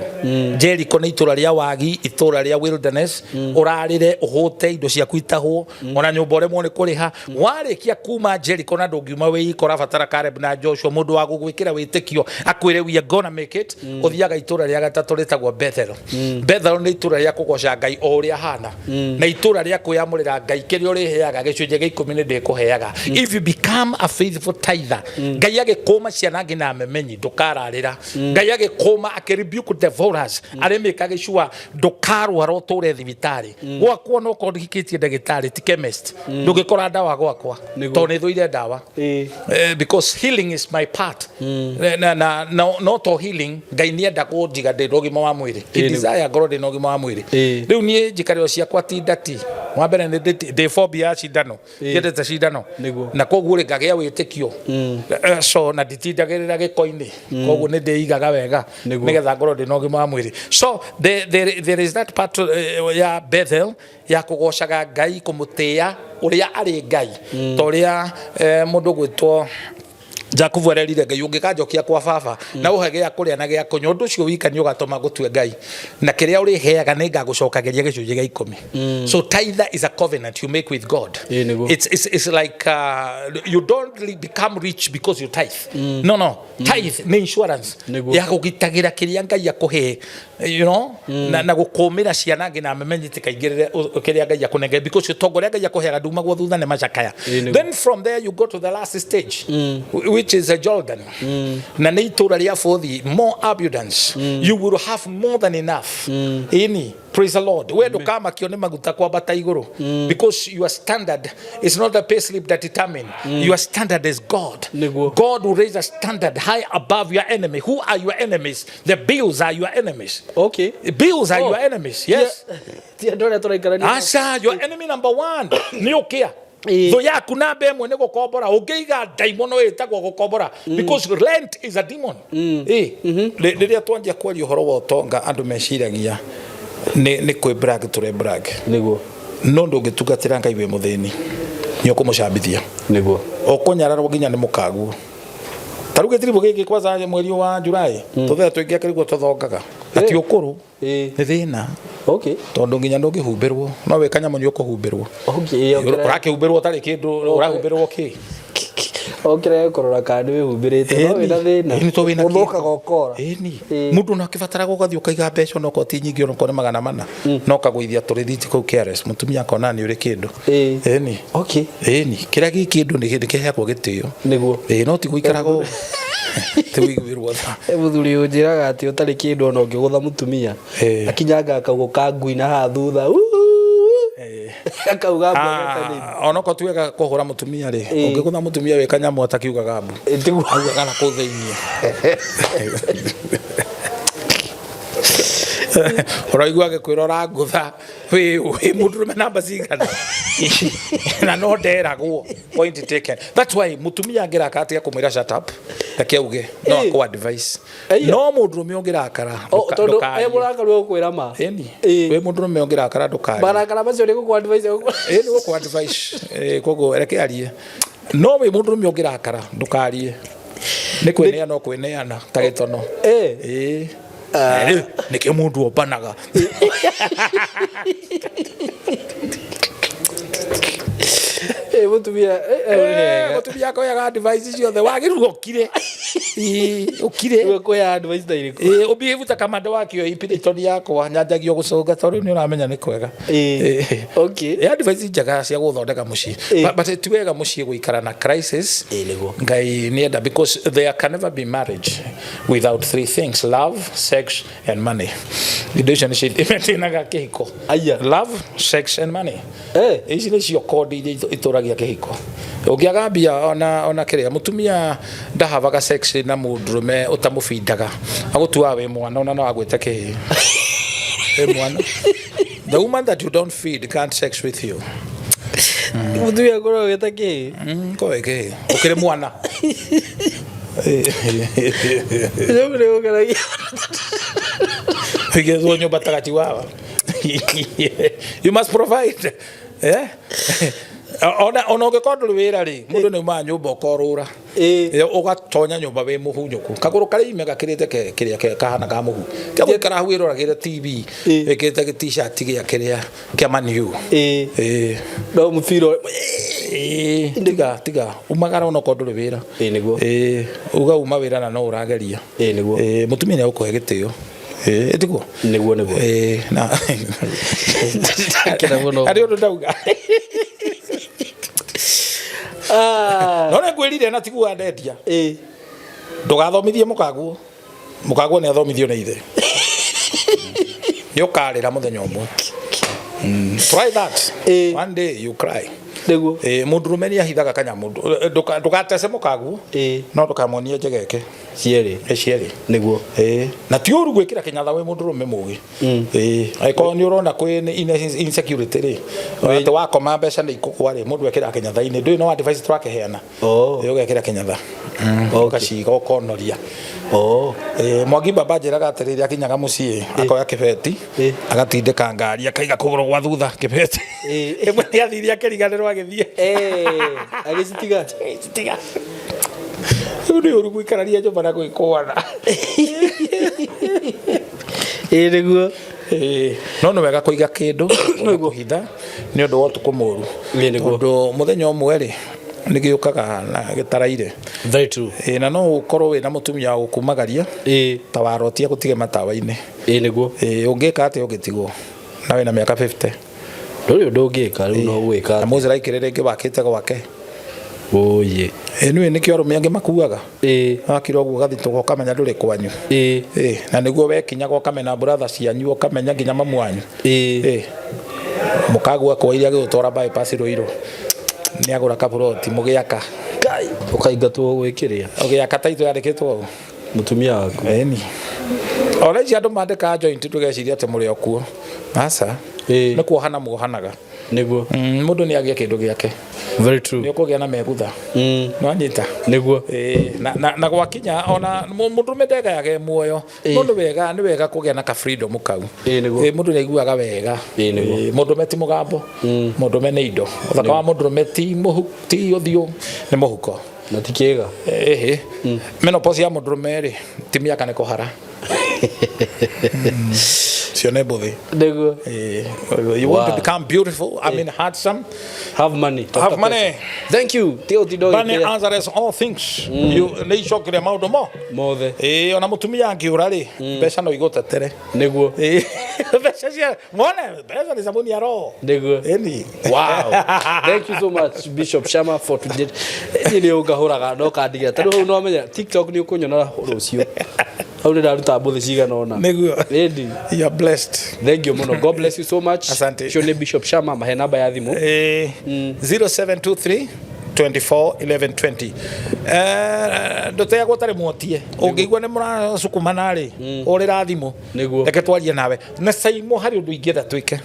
Jericho ni itura ria wagi, itura ria wilderness. Urarire uhote indo cia kuitahwo, ona nyumba ore mone kuriha. Warikia kuma Jericho na ndungiuma we ikora batara Caleb na Joshua mundu wa gugwikira witikio akwire we are gonna make it. Uthiaga itura ria gatatu ritagwo Bethel. Bethel ni itura ria kugoca Ngai o ria hana. Na itura ria kuyamurira Ngai kiria uriheaga gicunje gia 10 ni ndikuheaga. If you become a faithful tither, Ngai agikoma ciana ngina memenyi ndukararira. Ngai agikoma akiribuke devourers aremeka gicua ndukarwa roture thibitari. Gwakwa no kondikitie ndagitari ti chemist. Ndugikora ndawa gwakwa. To ni thuire ndawa. Because healing is my part. No to healing Ngai ni enda kunjiga ndi rogima wa mwiri. He desire ngoro ndi rogima wa mwiri. Riu nie njikario ciakwa ti ndati. Wa mbere ni ndi phobia cindano. Yendete cindano. Na koguo ri ngagia witikio. So na nditindagirira gikoini. Koguo ni ndiigaga wega nigetha ngoro ndi rogima wa mwiri. So there is that part ya Bethel ya kugocaga Ngai kumutia uria ari Ngai. Toria mundu gwitwo Jakubu arerire Ngai ungikanjokia kwa baba na uhege akuria na gia kunyo ndu cio wika ni ugatoma gutue Ngai na kiria uri heaga ni ngagucokageria gicunje gia 10. So tithe is a covenant you make with God. It's like you don't really become rich because you tithe. No. Tithe ni insurance ya kugitagira kiria Ngai akuhe, you know, na gukumira ciana ngina memenyite kaigirire kiria Ngai akunenge because you togoria Ngai akuheaga nduma gwo thutha ne macakaya. Then from there you go to the last stage which is a Jordan. Na ni itura ria fothi more abundance. You will have more than enough. Praise the Lord. Where do kama kione maguta kwa bata iguru? Because your standard is not the pay slip that determine. Your standard is God. God will raise a standard high above your enemy. Who are your enemies? The bills are your enemies. Okay. The bills are your enemies. Yes. Asa, your enemy number 1. Ni ukia. Tho yaku na mbe mwe ni gukombora ungiiga daimono itagwo gukombora because rent is a demon. Riria twanjia kwaria uhoro wa utonga andu meciragia ni kwi brag ture brag niguo no ndungitugatira Ngai we muthini ni ukumucambithia niguo ukunyararwo nginya ni Mukaguo taruge tiribu giki kwaza mweri wa Julai tuthe twingia kirigwo tuthongaga ati ukuru ni thina. Okay. Tondu nginya ndungihumberwo no we kanyamo ni ukuhumberwo. Okay. Urakihumberwo tari kindu urahumberwo ki okire korora kandi we humbirite no wina thina ni to wina guthoka gokora mundu no kibatara gugathio kaiga mbeca no ko ti nyingi no ko ni 400 no kaguithia turithiti ku KRS mutumia kona ni uri kindu ni okay ni kira gi kindu ni kiheakwo gitio niguo no ti guikarago tiwigwirwo tha muthuri unjiraga ati utari kindu no ngigutha mutumia akinyanga akaguka ngui na ha thutha akauga mbona onoko tuweka kuhura mutumia ri ungigutha mutumia we kanyamo atakiugaga mbu augaga na kutheinie uraigua gikwirora ngutha we mundurume namba cigana na no nderagwo point taken. That's why mutumia angiraka atia kumwira shut up takiauge no akwa advice no mundurume ongirakara tondu muraka rwo kwira ma we mundurume ongirakara ndukari barakara bacio ni gukwa advice ni gukwa advice kogo reke arie no we mundurume ongirakara ndukarie ni kweneana no kweneana tagitono niki mundu opanaga mutumia ko ya advice ciothe wagiru okire okire ko ya advice dairiko obihave ta kamanda wakio ipiritory yakwa nyanjagio gucoga tori ni uramenya ni kwega okay advice njaga cia guthondeka mucii but ti wega mucii guikara na crisis Ngai ni enda because there can never be marriage without 3 things: love, sex and money. Relationship imetenaga kihiko love, sex and money. Ici ni cio kodi ituragia kihiko. Ungiagambia ona kiria mutumia ndahavaga sex wina mundurume utamufindaga agutua we mwana ona no agwete ki mwana. The woman that you don't feed can't sex with you. Mutu ya koro agwete ki ko eke ukire mwana. Yo creo que Fige zonyo batagati wawa. You must provide. Yeah. Ona ugikorwo wira ri mundu ni ma nyumba ukorura ugatonya nyumba we muhunyuku kaguru kari ime gakirite kiria kahana ka muhu tia gwikara hau iroragire TV ekite gi t-shirt gia kiria kia maniu no mufiro tiga umagara ona ukorwo wira niguo uga uma wira na no urageria niguo mutumia ni ukuhe gitio etiko niguo na kina muno ari undu ndauga none ngwirire na tigua ndendia ndugathomithie Mukaguo ni athomithio ni ithe yukarira muthenya umwe try that one day you cry niguo mundurume ni ahithaga kanyamu ndugatece Mukaguo no ndukamonie njegeke cieri niguo na ti uru gwikira kinyatha we mundurume mugi aiko ni urona kwi insecurity ri ati wakoma mbeca ni ikugwa ri mundu ekira kinyatha-ini ndui no advice twake heana ugekira kinyatha ugaciga ukonoria Mwangi baba njiraga atiriri akinyaga mucii akoya kibeti agatindika ngari akaiga kuguru gwa thutha kibeti imwe ni athiri akiriganirwo agithie agicitiga uri uri gwikararia njomba na gwikwana niguo no wega kuiga kindu kuhitha ni undu wa tukumuru undu muthenya umwe ri nigiukaga na gitaraire very true na no ukorwo wina mutumia ukumagaria ta warotia gutige matawa-ini niguo ungika ati ugitigwo na wina miaka 50 nduri undu ungika riu no gwika na muzira ikirire ngi wakite gwake oye niwe nikio arume angi makuaga akira uguo gathito ukamenya nduri kwanyu na niguo wekinyaga ukamenya brother cianyu ukamenya nginya mamu wanyu Mukaguo akwaire agiutora bypass Uriru ni agura kaburoti mugiaka kai ukaigatwo gwikiria ugiaka taito yandikitwo mutumia waku ni ona cia andu mandika joint tugeciria ati muri okuo asa ni kuohana muohanaga niguo mundu ni agia kindu giake very true ni ukugia na megutha no anyita niguo na gwakinya ona mundu medega yake muoyo mundu wega ni wega kugia na ka freedom kau mundu ni aiguaga wega mundu meti mugambo mundu me indo uthaka wa mundu meti muhuti uthio ni muhuko na tikiega menopause ya mundu meri timia kana kohara sione bothi niguo you want to become beautiful handsome have money thank you money answers all things you ni shokire maundu mothe ona mutumia angiura ri mbeca no igutetere niguo mbeca cia mone mbeca ni sabuni ya roho niguo wow thank you so much Bishop Shama for today ni ungahuraga no kandigira tano no amenya TikTok ni ukunyona rucio au ndaruta mbuthi cigana ona niguo ready you are blessed thank you mono God bless you so much asante shone Bishop Shama mahe namba ya thimu 0723 24 1120 ndote ya gutari mwotie ungigwa ni murasukumana ri urira thimu reke twarie nawe na SYMO hari undu ingenda twike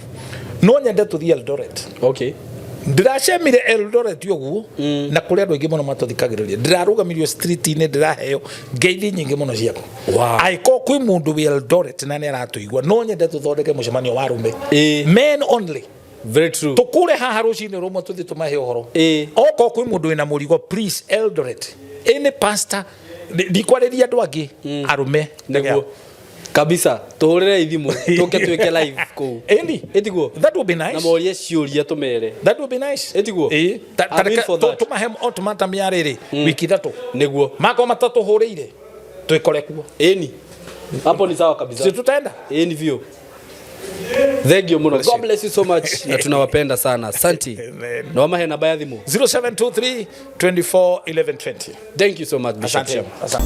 no nyende tuthie Eldoret okay ndiracemire Eldoret uguo na kuri andu ingi muno matuthikagiriria ndirarugamirio street-ini ndiraheo ngeithi nyingi muno ciako aiko kwi mundu wi Eldoret na ni aratuigua no nyende tuthondeke mucemanio wa rume men only very true tukure haha rucini rumwe tuthi tumahe uhoro oko kwi mundu wina murigo please Eldoret any pastor ndikwariria andu angi arume niguo kabisa tuhurire ithimu tuke twike live ku etiguo that would be nice na morie ciuria tumere that would be nice etiguo tumahe automatamia riri wiki thatu niguo mako matatu hurire twikore kuo hapo ni sawa kabisa si tutaenda ni view thank you muno God bless you so much na tunawapenda sana asante na wamahe namba ya thimu 0723 24 1120 thank you so much Bishop asante